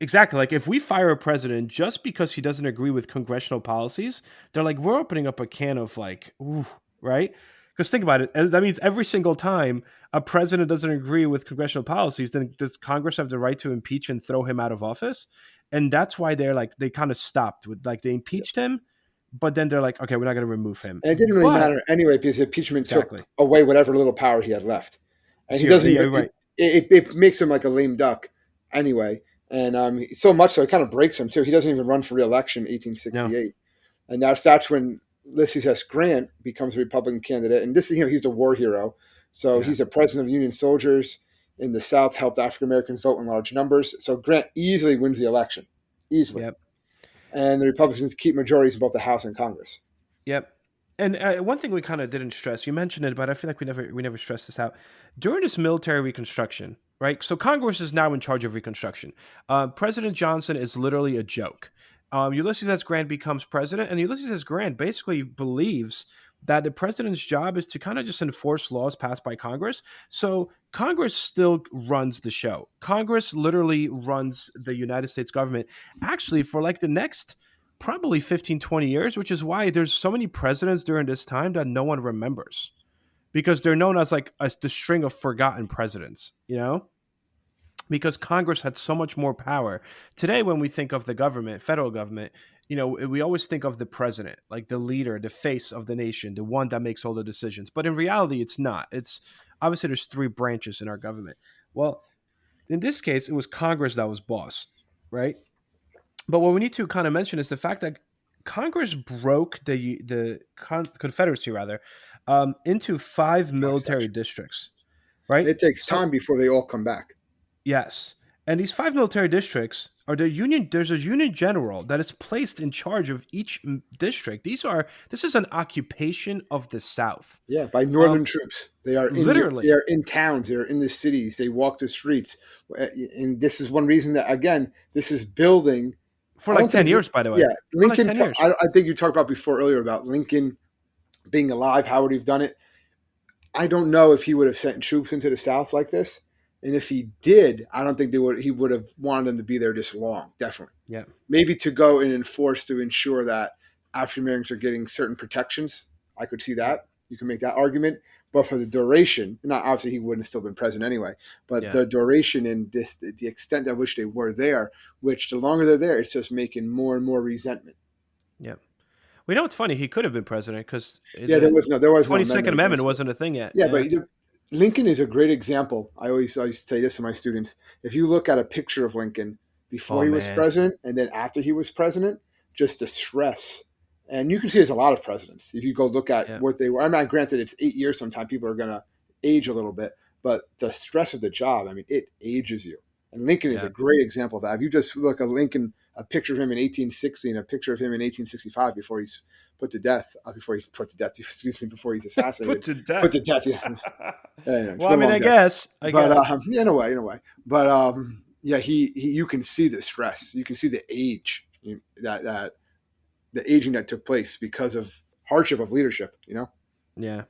exactly, like if we fire a president just because he doesn't agree with congressional policies, they're like, we're opening up a can of like, ooh, right? Because think about it, that means every single time a president doesn't agree with congressional policies, then does Congress have the right to impeach and throw him out of office? And that's why they kind of stopped with like they impeached him, but then they're like, okay, we're not going to remove him. And it didn't really But matter anyway because impeachment exactly, took away whatever little power he had left, and he zero. doesn't Yeah, even. right. It makes him like a lame duck, anyway, and so much so it kind of breaks him too. He doesn't even run for re-election in No. 1868, and that's when Ulysses S. Grant becomes a Republican candidate, and this is he's a war hero, so Yeah. he's the president of the Union soldiers in the South, helped African Americans vote in large numbers. So Grant easily wins the election, easily, Yep. and the Republicans keep majorities in both the House and Congress. Yep. And one thing we kind of didn't stress, you mentioned it, but I feel like we never stressed this out. During this military reconstruction, right? So Congress is now in charge of reconstruction. President Johnson is literally a joke. Ulysses S. Grant becomes president, and Ulysses S. Grant basically believes that the president's job is to kind of just enforce laws passed by Congress. So Congress still runs the show. Congress literally runs the United States government actually for like the next probably 15, 20 years, which is why there's so many presidents during this time that no one remembers because they're known as like the string of forgotten presidents, because Congress had so much more power. Today, when we think of the government, federal government, we always think of the president, like the leader, the face of the nation, the one that makes all the decisions. But in reality, it's not. It's obviously there's three branches in our government. Well, in this case, it was Congress that was boss, right? But what we need to kind of mention is the fact that Congress broke the Confederacy rather into five military Sections. districts, right? It takes So time before they all come back. yes, and these five military districts are the union. There's a union general that is placed in charge of each district. This is an occupation of the South. Yeah, by Northern troops. They are Literally they are in towns. They are in the cities. They walk the streets, and this is one reason that again, this is building for I like don't 10 think years, by the way. Yeah, For like Lincoln. 10 years. I think you talked about before earlier about Lincoln being alive. How would he have done it? I don't know if he would have sent troops into the South like this, and if he did, I don't think he would have wanted them to be there this long. Definitely, Yeah. maybe to go and enforce to ensure that African Americans are getting certain protections. I could see that. You can make that argument, but for the duration, not obviously he wouldn't have still been president anyway. But Yeah. the duration and the extent at which they were there, which the longer they're there, it's just making more and more resentment. Yeah. We know it's funny. He could have been president because Yeah, the there was no 22nd amendment Amendment against it. wasn't a thing yet. Yeah, but Lincoln is a great example. I used to say this to my students. If you look at a picture of Lincoln before Oh, he was man. president and then after he was president, just the stress. And you can see there's a lot of presidents. If you go look at Yeah. what they were, I'm not granted it's 8 years. Sometimes people are going to age a little bit, but the stress of the job, I mean, it ages you. And Lincoln is a Yeah. great example of that. If you just look at Lincoln, a picture of him in 1860 and a picture of him in 1865 before he's put to death, excuse me, before he's Put assassinated, to put death. to death. Yeah, anyway, it's Well, I been a mean, long I day, guess, but yeah, in a way, but yeah, he you can see the stress, you can see the age that the aging that took place because of hardship of leadership. yeah.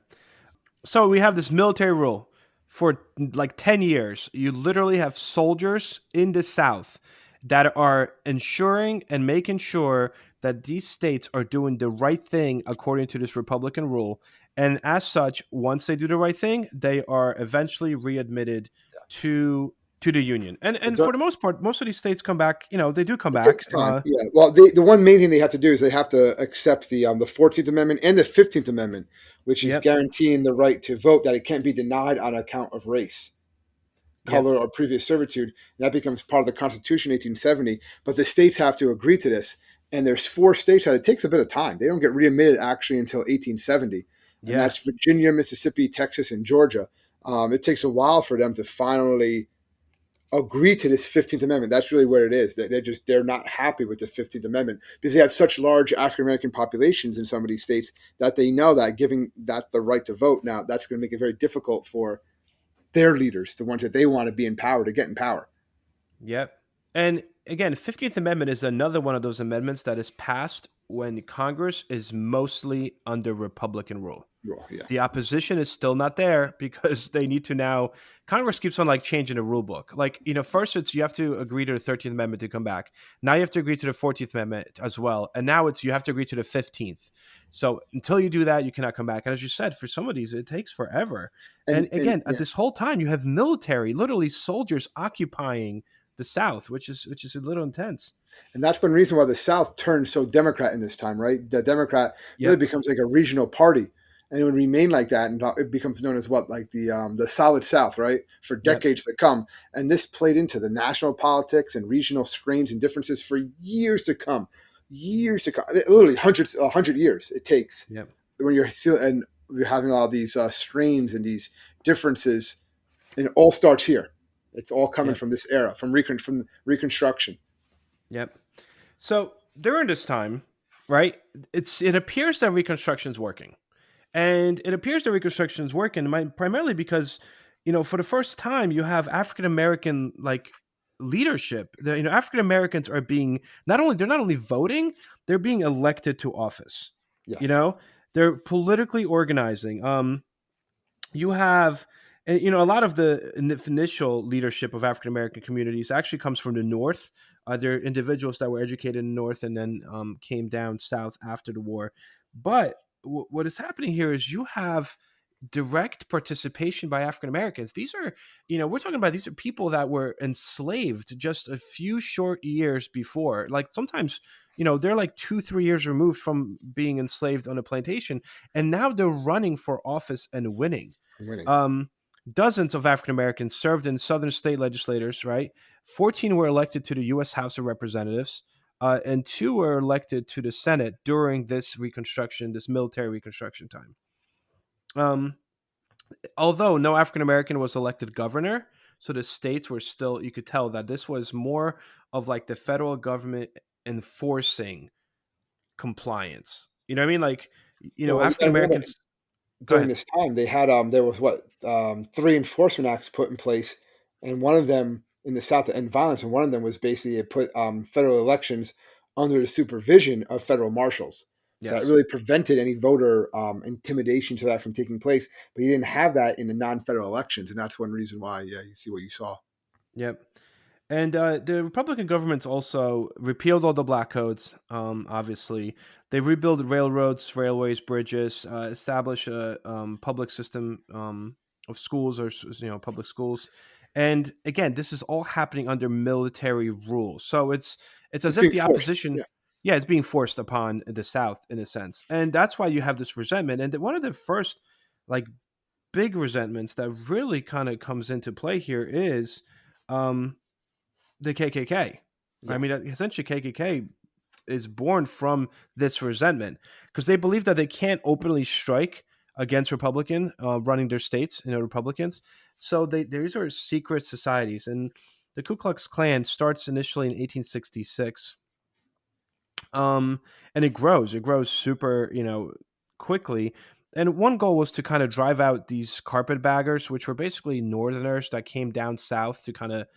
So we have this military rule for like 10 years. You literally have soldiers in the South that are ensuring and making sure that these states are doing the right thing according to this Republican rule. And as such, once they do the right thing, they are eventually readmitted to the union. And for the most part, most of these states come back. They do come It back. takes time. Yeah. Well, the one main thing they have to do is they have to accept the 14th Amendment and the 15th Amendment, which is Yep. guaranteeing the right to vote, that it can't be denied on account of race, Yep. color, or previous servitude. And that becomes part of the Constitution, 1870. But the states have to agree to this. And there's 4 states that it takes a bit of time. They don't get readmitted actually until 1870. And Yeah. that's Virginia, Mississippi, Texas, and Georgia. It takes a while for them to finally agree to this 15th Amendment. That's really what it is. They're not happy with the 15th Amendment because they have such large African American populations in some of these states that they know that giving that the right to vote now, that's going to make it very difficult for their leaders, the ones that they want to be in power, to get in power. Yep. And again, 15th Amendment is another one of those amendments that is passed when Congress is mostly under Republican rule. Well, yeah. The opposition is still not there because they need to now. Congress keeps on like changing the rule book. Like, first it's you have to agree to the 13th Amendment to come back. Now you have to agree to the 14th Amendment as well. And now it's you have to agree to the 15th. So until you do that, you cannot come back. And as you said, for some of these, it takes forever. And again, Yeah. this whole time you have military, literally soldiers occupying the South, which is a little intense. And that's one reason why the South turned so Democrat in this time, right? The Democrat really Yep. becomes like a regional party, and it would remain like that, and it becomes known as what, like the Solid South, right, for Yep. decades to come. And this played into the national politics and regional strains and differences for years to come, literally 100 years it takes Yep. when you're having all these strains and these differences, and it all starts here. It's all coming Yep. from this era, from Reconstruction. Yep. So during this time, right, it appears that Reconstruction's working. And it appears that Reconstruction is working primarily because, for the first time, you have African American like leadership. African Americans are being they're not only voting, they're being elected to office. You Yes. know, they're politically organizing. You have, a lot of the initial leadership of African American communities actually comes from the North. They're individuals that were educated in the North and then came down south after the war. But what is happening here is you have direct participation by African Americans. These are, we're talking about these are people that were enslaved just a few short years before. Like sometimes, they're like 2-3 years removed from being enslaved on a plantation, and now they're running for office and winning. Winning. Dozens of African Americans served in Southern state legislators, right? 14 were elected to the U.S. House of Representatives, and 2 were elected to the Senate during this military Reconstruction time. Although no African American was elected governor, so the states were still, you could tell that this was more of like the federal government enforcing compliance. You know what I mean? Like, Yeah, well, you African gotta remember, Americans. Go during ahead. this time, they had there was 3 enforcement acts put in place, and one of them in the South to end violence, and one of them was basically it put federal elections under the supervision of federal marshals. So that Yes. really prevented any voter intimidation to that from taking place. But you didn't have that in the non-federal elections, and that's one reason why. Yeah, you see what you saw. Yep. And the Republican governments also repealed all the black codes. Obviously, they rebuilt railroads, railways, bridges, established a public system of schools, or public schools. And again, this is all happening under military rule. So it's It's as if being the forced. opposition, Yeah, yeah, it's being forced upon the South in a sense, and that's why you have this resentment. And one of the first like big resentments that really kind of comes into play here is. Um, the KKK. I yeah. mean, essentially, KKK is born from this resentment because they believe that they can't openly strike against Republican running their states, Republicans. So these are secret societies, and the Ku Klux Klan starts initially in 1866, and it grows. It grows super, quickly. And one goal was to kind of drive out these carpetbaggers, which were basically Northerners that came down south to kind of,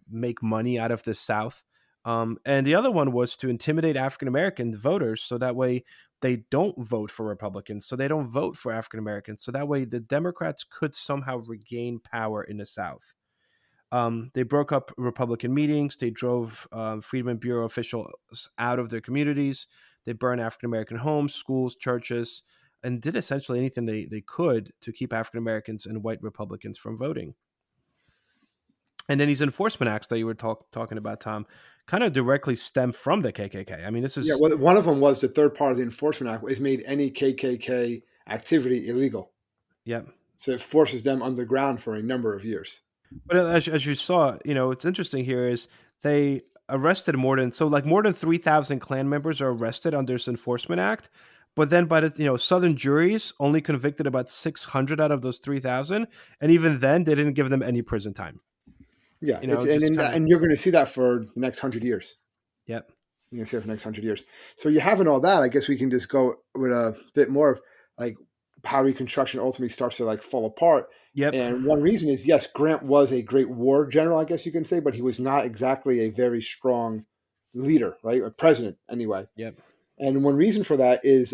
make money out of the South. And the other one was to intimidate African American voters, so that way they don't vote for Republicans, so they don't vote for African Americans, so that way the Democrats could somehow regain power in the South. They broke up Republican meetings. They drove Freedmen Bureau officials out of their communities. They burned African American homes, schools, churches, and did essentially anything they could to keep African Americans and white Republicans from voting. And then these enforcement acts that you were talking about, Tom, kind of directly stem from the KKK. I mean, this Yeah, is, well, one of them was the third part of the Enforcement Act, has made any KKK activity illegal. yeah. So it forces them underground for a number of years. But as you saw, what's interesting here is they arrested more than 3,000 Klan members are arrested under this Enforcement Act. But then by the Southern juries only convicted about 600 out of those 3,000, and even then they didn't give them any prison time. Yeah, Just kind of, and you're going to see that for the next 100 years. yep, You're going to see it for the next 100 years. So you having all that, I guess we can just go with a bit more of like how Reconstruction ultimately starts to like fall apart. yep, And one reason is, yes, Grant was a great war general, I guess you can say, but he was not exactly a very strong leader, right? A president, anyway. yep, And one reason for that is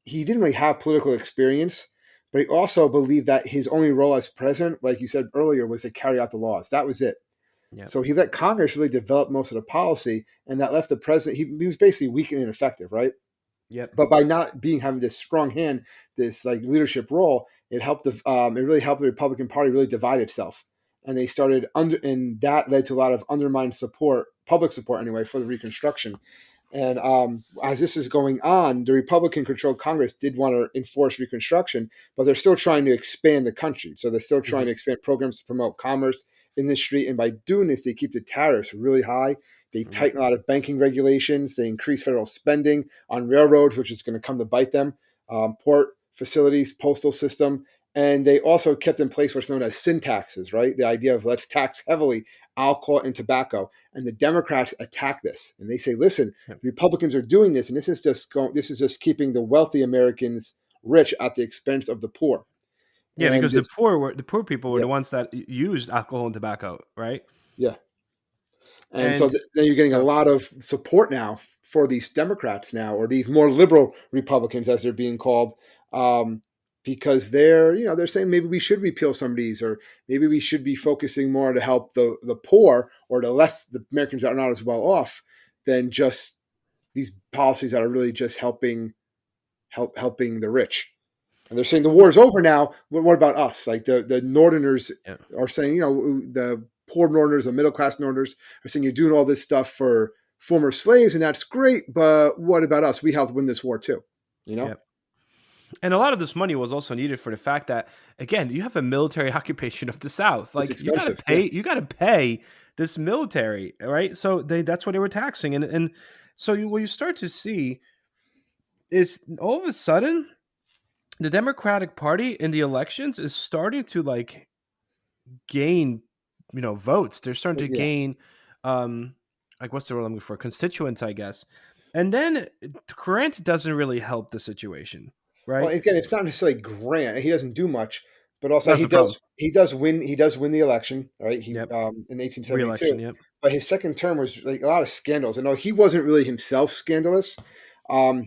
he didn't really have political experience, but he also believed that his only role as president, like you said earlier, was to carry out the laws. That was it. yep, So he let Congress really develop most of the policy, and that left the president. He was basically weak and ineffective, right? yep, But by not being having this strong hand, this like leadership role, it helped it really helped the Republican Party really divide itself, and they started and that led to a lot of undermined support, public support anyway, for the Reconstruction. And as this is going on, the Republican-controlled Congress did want to enforce Reconstruction, but they're still trying to expand the country. So they're still trying hmm to expand programs to promote commerce, industry, and by doing this, they keep the tariffs really high. They yep, tighten a lot of banking regulations. They increase federal spending on railroads, which is going to come to bite them, port facilities, postal system. And they also kept in place what's known as sin taxes, right? The idea of let's tax heavily alcohol and tobacco. And the Democrats attack this, and they say, "Listen, yep. the Republicans are doing this, and this is just keeping the wealthy Americans rich at the expense of the poor." Yeah, And because this, the poor people were yeah, the ones that used alcohol and tobacco, right? yeah. And so And then you're getting a so, lot of support now for these Democrats now, or these more liberal Republicans, as they're being called, um, because they're saying maybe we should repeal some of these, or maybe we should be focusing more to help the poor or the Americans that are not as well off than just these policies that are really just helping the rich. And they're saying the war is over now. What about us? Like the Northerners yeah. are saying, the poor Northerners, the middle class Northerners are saying you're doing all this stuff for former slaves, and that's great. But what about us? We helped win this war too. You know, Yeah. And a lot of this money was also needed for the fact that, again, you have a military occupation of the South. it's Like expensive. Yeah, you gotta pay this military, right? So that's what they were taxing, and so what you start to see is all of a sudden the Democratic Party in the elections is starting to like gain, votes. They're starting to yeah. gain, um, like what's the word I'm looking for? Constituents, I guess. And then Grant doesn't really help the situation, Well, right? again, it's not necessarily Grant. He doesn't do much, but also That's the problem. he does win the election, right? He Yep. in 1872. Re-election. Yep. But his second term was like a lot of scandals. I know he wasn't really himself scandalous.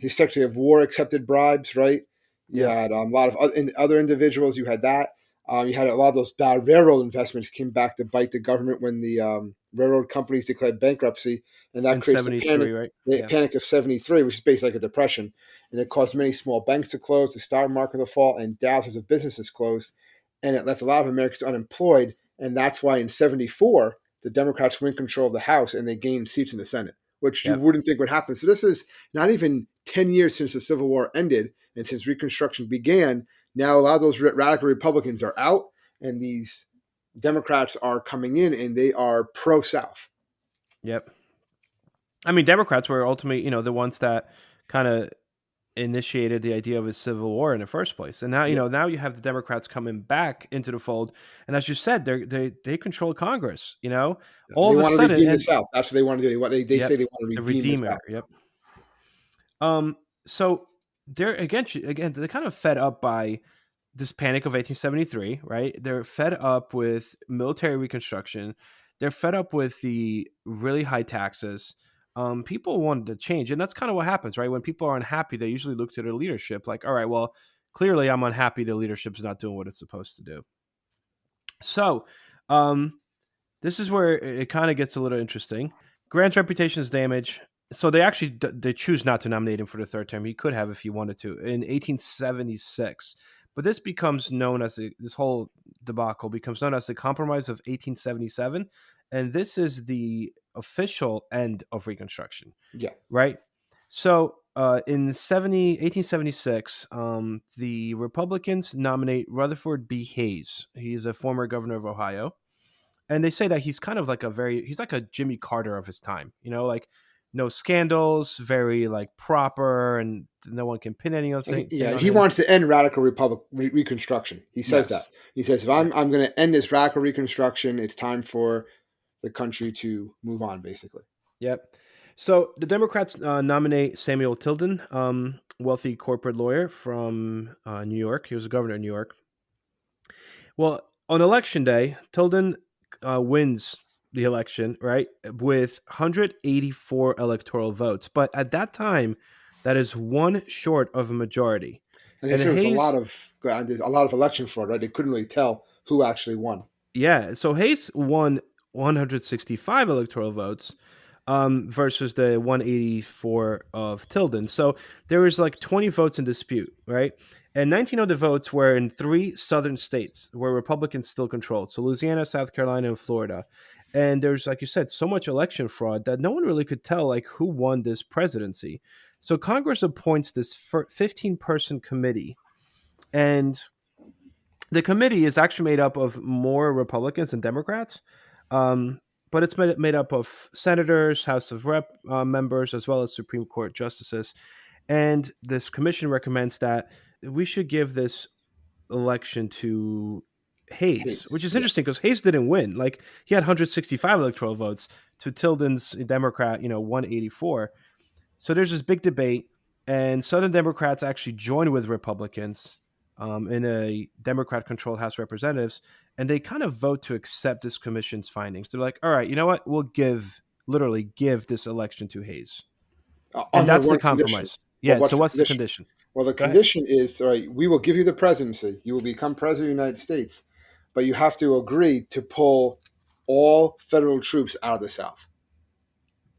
His Secretary of War accepted bribes, right? You Yep. had a lot of other individuals. You had that. You had a lot of those bad railroad investments came back to bite the government when the railroad companies declared bankruptcy, and that In creates '73, right? the Yeah. panic of '73, which is basically like a depression, and it caused many small banks to close, the stock market to fall, and thousands of businesses closed, and it left a lot of Americans unemployed, and that's why in '74 the Democrats were in control of the House and they gained seats in the Senate, which you Yep. wouldn't think would happen. So this is not even 10 years since the Civil War ended and since Reconstruction began. Now a lot of those radical Republicans are out, and these Democrats are coming in, and they are pro-South. Yep. I mean, Democrats were ultimately, the ones that kind of initiated the idea of a civil war in the first place. And now, Yeah. now you have the Democrats coming back into the fold. And as you said, they control Congress, all They of a want to sudden. redeem the And South. That's what they want to do. They say yep, they want to the redeem the South. Redeemer. Yep. So they're again, they're kind of fed up by this panic of 1873, right? They're fed up with military reconstruction. They're fed up with the really high taxes. People wanted to change, and that's kind of what happens, right? When people are unhappy, they usually look to their leadership, like, all right, well, clearly I'm unhappy. The leadership's not doing what it's supposed to do. So, um, this is where it kind of gets a little interesting. Grant's reputation is damaged. So they actually they choose not to nominate him for the third term. He could have if he wanted to in 1876, but this becomes known as this whole debacle becomes known as the Compromise of 1877, and this is the official end of Reconstruction, Yeah. right? So in 1876, the Republicans nominate Rutherford B. Hayes. He's a former governor of Ohio, and they say that he's kind of like he's like a Jimmy Carter of his time, like no scandals, very like proper, and no one can pin anything thing Yeah, on he him. wants to end radical reconstruction. He says that. Yes. He says, if Right. I'm going to end this radical reconstruction, it's time for the country to move on, basically. Yep. So the Democrats nominate Samuel Tilden, wealthy corporate lawyer from New York. He was a governor of New York. Well, on election day, Tilden wins the election, right, with 184 electoral votes. But at that time, that is one short of a majority. And they And said it was Hayes, a lot of election fraud, right? They couldn't really tell who actually won. yeah, so Hayes won 165 electoral votes versus the 184 of Tilden. So there was like 20 votes in dispute, right? And 19 of the votes were in three southern states where Republicans still controlled. So Louisiana, South Carolina, and Florida. And there's, like you said, so much election fraud that no one really could tell like who won this presidency. So Congress appoints this 15-person committee, and the committee is actually made up of more Republicans than Democrats, but it's made up of senators, House of Rep members, as well as Supreme Court justices. And this commission recommends that we should give this election to Hayes, which Hayes, is yeah. interesting because Hayes didn't win. Like he had 165 electoral votes to Tilden's Democrat, 184. So there's this big debate, and Southern Democrats actually join with Republicans in a Democrat-controlled House of Representatives, and they kind of vote to accept this commission's findings. They're like, "All right, you know what? We'll literally give this election to Hayes," and Under that's the one condition. compromise. Well, Yeah. what's So the what's the condition? condition? Well, the Go ahead. condition is, all right, we will give you the presidency. You will become president of the United States, but you have to agree to pull all federal troops out of the South,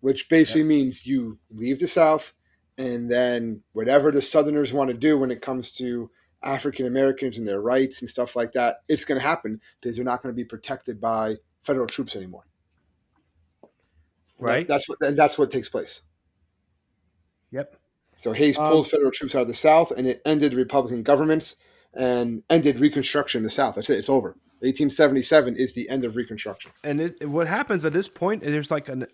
which basically Yep. means you leave the South, and then whatever the Southerners want to do when it comes to African Americans and their rights and stuff like that, it's going to happen because they're not going to be protected by federal troops anymore. And Right. that's what takes place. Yep. So Hayes Um, pulls federal troops out of the South, and it ended Republican governments and ended Reconstruction in the South. That's it. It's over. 1877 is the end of Reconstruction. and what happens at this point is there's like a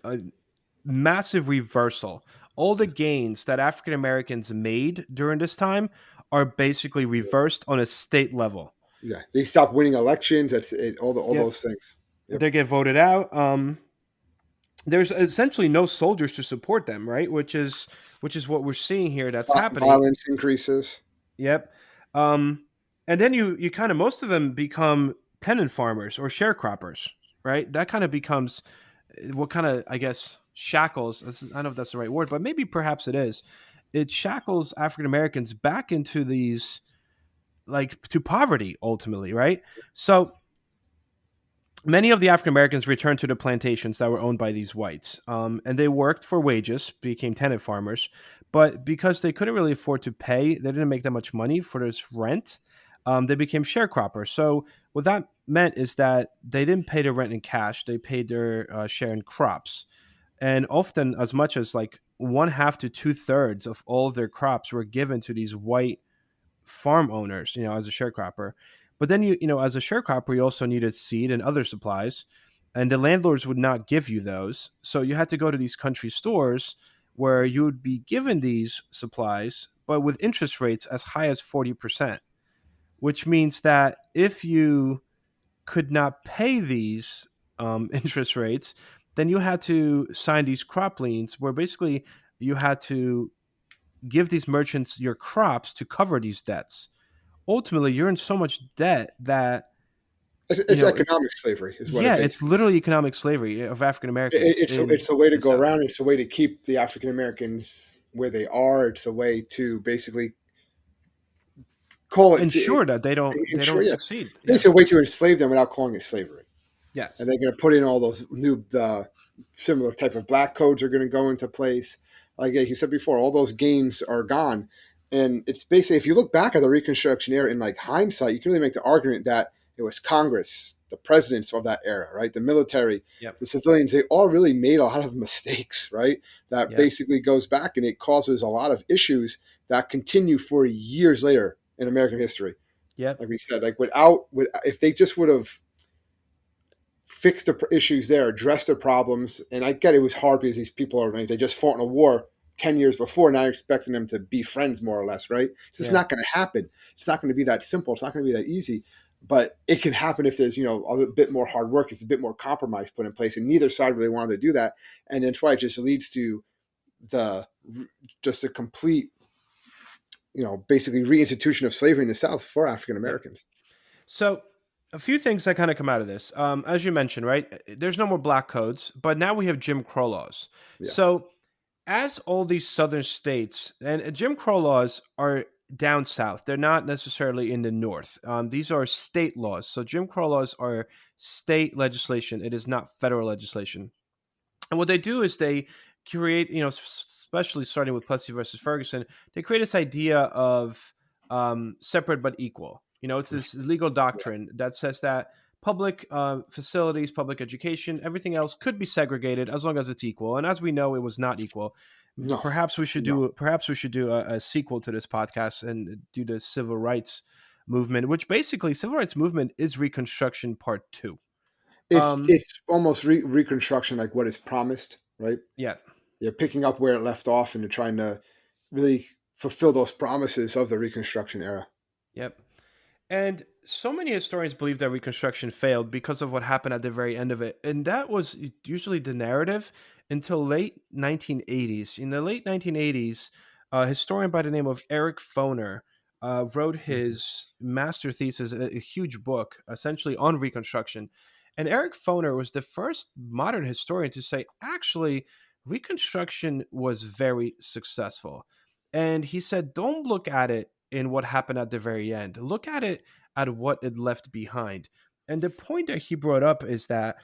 massive reversal. All the gains that African Americans made during this time are basically reversed on a state level. Yeah, they stopped winning elections. That's it. All Yep. those things. Yep. They get voted out. There's essentially no soldiers to support them, right? Which is what we're seeing here. That's happening. Violence increases. Yep. Um, and then you kind of most of them become tenant farmers or sharecroppers, right? That kind of becomes what kind of, I guess, shackles. I don't know if that's the right word, but maybe perhaps it is. It shackles African Americans back into these like to poverty ultimately, right? So many of the African Americans returned to the plantations that were owned by these whites, and they worked for wages, became tenant farmers. But because they couldn't really afford to pay, they didn't make that much money for this rent. They became sharecroppers. So what that meant is that they didn't pay their rent in cash; they paid their share in crops, and often as much as like one half to two-thirds of all of their crops were given to these white farm owners, as a sharecropper. But then as a sharecropper, you also needed seed and other supplies, and the landlords would not give you those. So you had to go to these country stores where you would be given these supplies, but with interest rates as high as 40%, which means that if you could not pay these interest rates, then you had to sign these crop liens where basically you had to give these merchants your crops to cover these debts. Ultimately, you're in so much debt that It's it's economic slavery, is what it yeah, it's basically literally is. economic slavery of African Americans It's a way to in the go South. around. It's a way to keep the African Americans where they are. It's a way to basically call Ensure that they ensure, don't yeah, succeed. Yeah. basically a way to enslave them without calling it slavery. And Yes. they're going to put in all those new, similar type of black codes are going to go into place. Like you said before, all those gains are gone, and it's basically, if you look back at the Reconstruction era in like hindsight, you can really make the argument that it was Congress, the presidents of that era, right, the military, Yep. the civilians, they all really made a lot of mistakes, right? That Yep. basically goes back and it causes a lot of issues that continue for years later in American history. Yep. Like we said, like if they just would have fix the issues there, address the problems. And I get it was hard because these people are, they just fought in a war 10 years before. Now you're expecting them to be friends more or less, right? It's just Yeah. not going to happen. It's not going to be that simple. It's not going to be that easy. But it can happen if there's, a bit more hard work. It's a bit more compromise put in place. And neither side really wanted to do that. And that's why it just leads to the just a complete, basically reinstitution of slavery in the South for African Yep. Americans. So a few things that kind of come out of this. As you mentioned, right? There's no more black codes, but now we have Jim Crow laws. Yeah. So as all these southern states, and Jim Crow laws are down south, they're not necessarily in the north. These are state laws. So Jim Crow laws are state legislation. It is not federal legislation. And what they do is they create, especially starting with Plessy versus Ferguson, they create this idea of separate but equal. It's this legal doctrine that says that public facilities, public education, everything else could be segregated as long as it's equal. And as we know, it was not equal. No, Perhaps we should do a sequel to this podcast and do the civil rights movement, which basically civil rights movement is Reconstruction Part 2. it's almost reconstruction, like what is promised, right? Yeah. You're picking up where it left off, and you're trying to really fulfill those promises of the Reconstruction era. Yep. And so many historians believe that Reconstruction failed because of what happened at the very end of it. And that was usually the narrative until late 1980s. In the late 1980s, a historian by the name of Eric Foner wrote Mhm. his master thesis, a huge book, essentially on Reconstruction. And Eric Foner was the first modern historian to say, actually, Reconstruction was very successful. And he said, don't look at it in what happened at the very end. Look at it at what it left behind. And the point that he brought up is that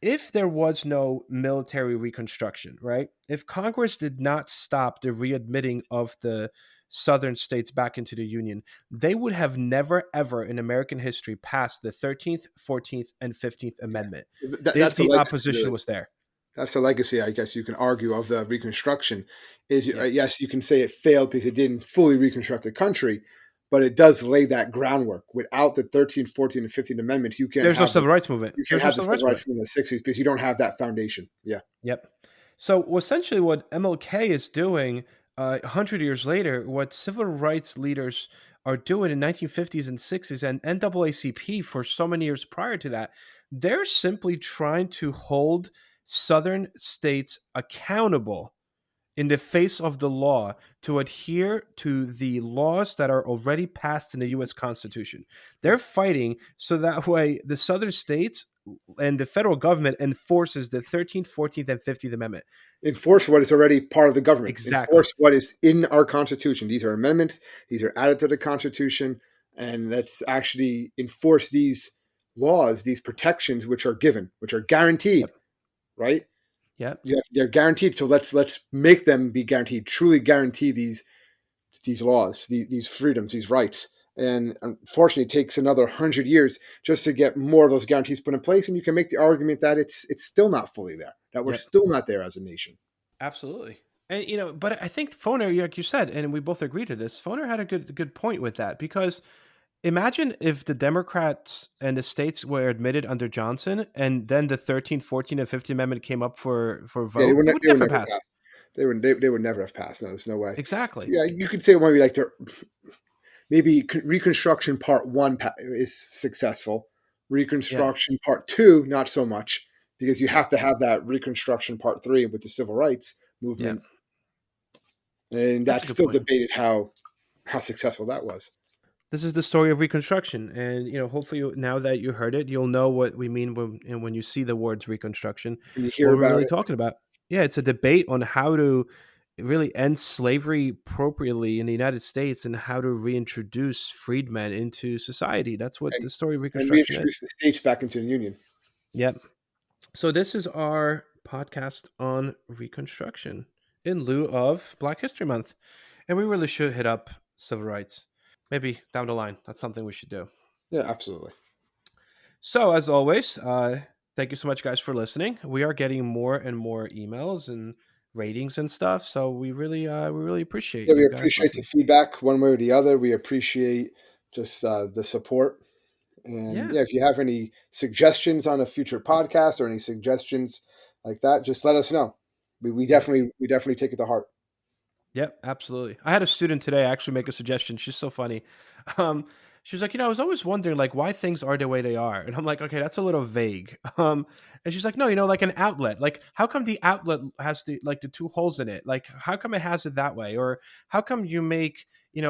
if there was no military reconstruction, right? If Congress did not stop the readmitting of the southern states back into the Union, they would have never, ever in American history passed the 13th, 14th, and 15th Amendment if That's a the legacy, opposition really. was there. That's a legacy, I guess you can argue, of the Reconstruction. Is Yep. yes, you can say it failed because it didn't fully reconstruct the country, but it does lay that groundwork. Without the 13th, 14th, and 15th Amendments, There's no civil rights movement. you can't There's no have the civil civil rights rights movement. movement in the 60s because you don't have that foundation. Yeah. Yep. So essentially, what MLK is doing 100 years later, what civil rights leaders are doing in 1950s and 60s and NAACP for so many years prior to that, they're simply trying to hold Southern states accountable in the face of the law to adhere to the laws that are already passed in the US Constitution. Yeah. They're fighting so that way the Southern states and the federal government enforces the 13th, 14th, and 15th Amendment. Enforce what is already part of the government. Exactly. Enforce what is in our Constitution. These are amendments. These are added to the Constitution, and let's actually enforce these laws, these protections, which are given, which are guaranteed, Yep. right? Yep. They're guaranteed. So let's make them be guaranteed. Truly guarantee these laws, these freedoms, these rights. And unfortunately, it takes another 100 years just to get more of those guarantees put in place. And you can make the argument that it's still not fully there, that we're Yep. still not there as a nation. Absolutely. And but I think Foner, like you said, and we both agree to this, Foner had a good point with that because imagine if the Democrats and the states were admitted under Johnson and then the 13th, 14th, and 15th Amendment came up for Yeah, vote, it would they would never never pass. pass. They would never have passed. No, there's no way. So, Exactly. yeah, you could say maybe like maybe Reconstruction Part One is successful. Yeah. Reconstruction Part Two, not so much, because you have to have that Reconstruction Part Three with the civil rights Yeah. movement, and That's a that's good still point. debated how successful that was. This is the story of Reconstruction, and hopefully, now that you heard it, you'll know what we mean when you see the words Reconstruction. When you hear What we're about really it, talking about. Yeah, it's a debate on how to really end slavery appropriately in the United States and how to reintroduce freedmen into society. That's what and the story of and Reconstruction is. reintroduce the states back into the union. Yep. So this is our podcast on Reconstruction in lieu of Black History Month. And we really should hit up civil rights. Maybe down the line. That's something we should do. Yeah, absolutely. So as always, thank you so much, guys, for listening. We are getting more and more emails and ratings and stuff. So we really appreciate Yeah, we you guys appreciate the listening. feedback one way or the other. We appreciate just the support. And Yeah. yeah, if you have any suggestions on a future podcast or any suggestions like that, just let us know. We Yep. definitely take it to heart. Yep, absolutely. I had a student today actually make a suggestion. She's so funny. Um, she was like, I was always wondering like why things are the way they are. And I'm like, okay, that's a little vague. And she's like, no, like an outlet. Like, how come the outlet has the two holes in it? Like, how come it has it that way? Or how come you make,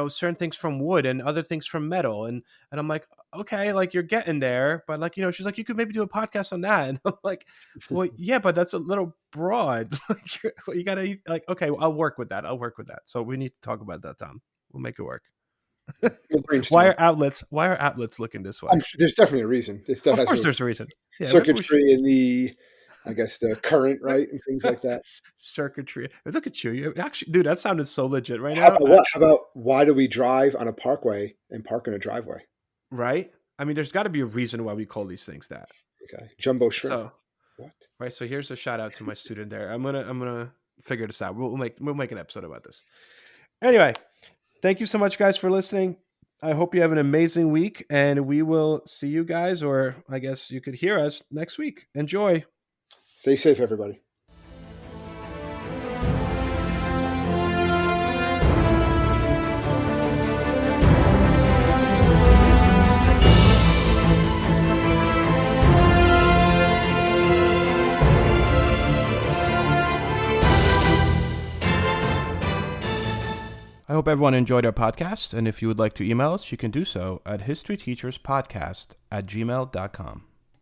certain things from wood and other things from metal? And I'm like, okay, like you're getting there, but like, she's like, you could maybe do a podcast on that. And I'm like, well, yeah, but that's a little broad. Like, you gotta like, okay, well, I'll work with that. I'll work with that. So we need to talk about that, Tom. We'll make it work. We'll Why brainstorm. are outlets? Why are outlets looking this way? There's definitely a reason. This stuff Of has course, to there's a reason. Yeah, maybe we should circuitry in the, I guess, the current, right, and things like that. circuitry. Look at you. You actually, dude, that sounded so legit right How now. about what? How about why do we drive on a parkway and park in a driveway? Right? I mean, there's got to be a reason why we call these things that. Okay, jumbo shrimp. So, What? right. So here's a shout out to my student there. I'm gonna figure this out. We'll make an episode about this. Anyway, thank you so much, guys, for listening. I hope you have an amazing week, and we will see you guys, or I guess you could hear us next week. Enjoy. Stay safe, everybody. I hope everyone enjoyed our podcast, and if you would like to email us, you can do so at historyteacherspodcast@gmail.com.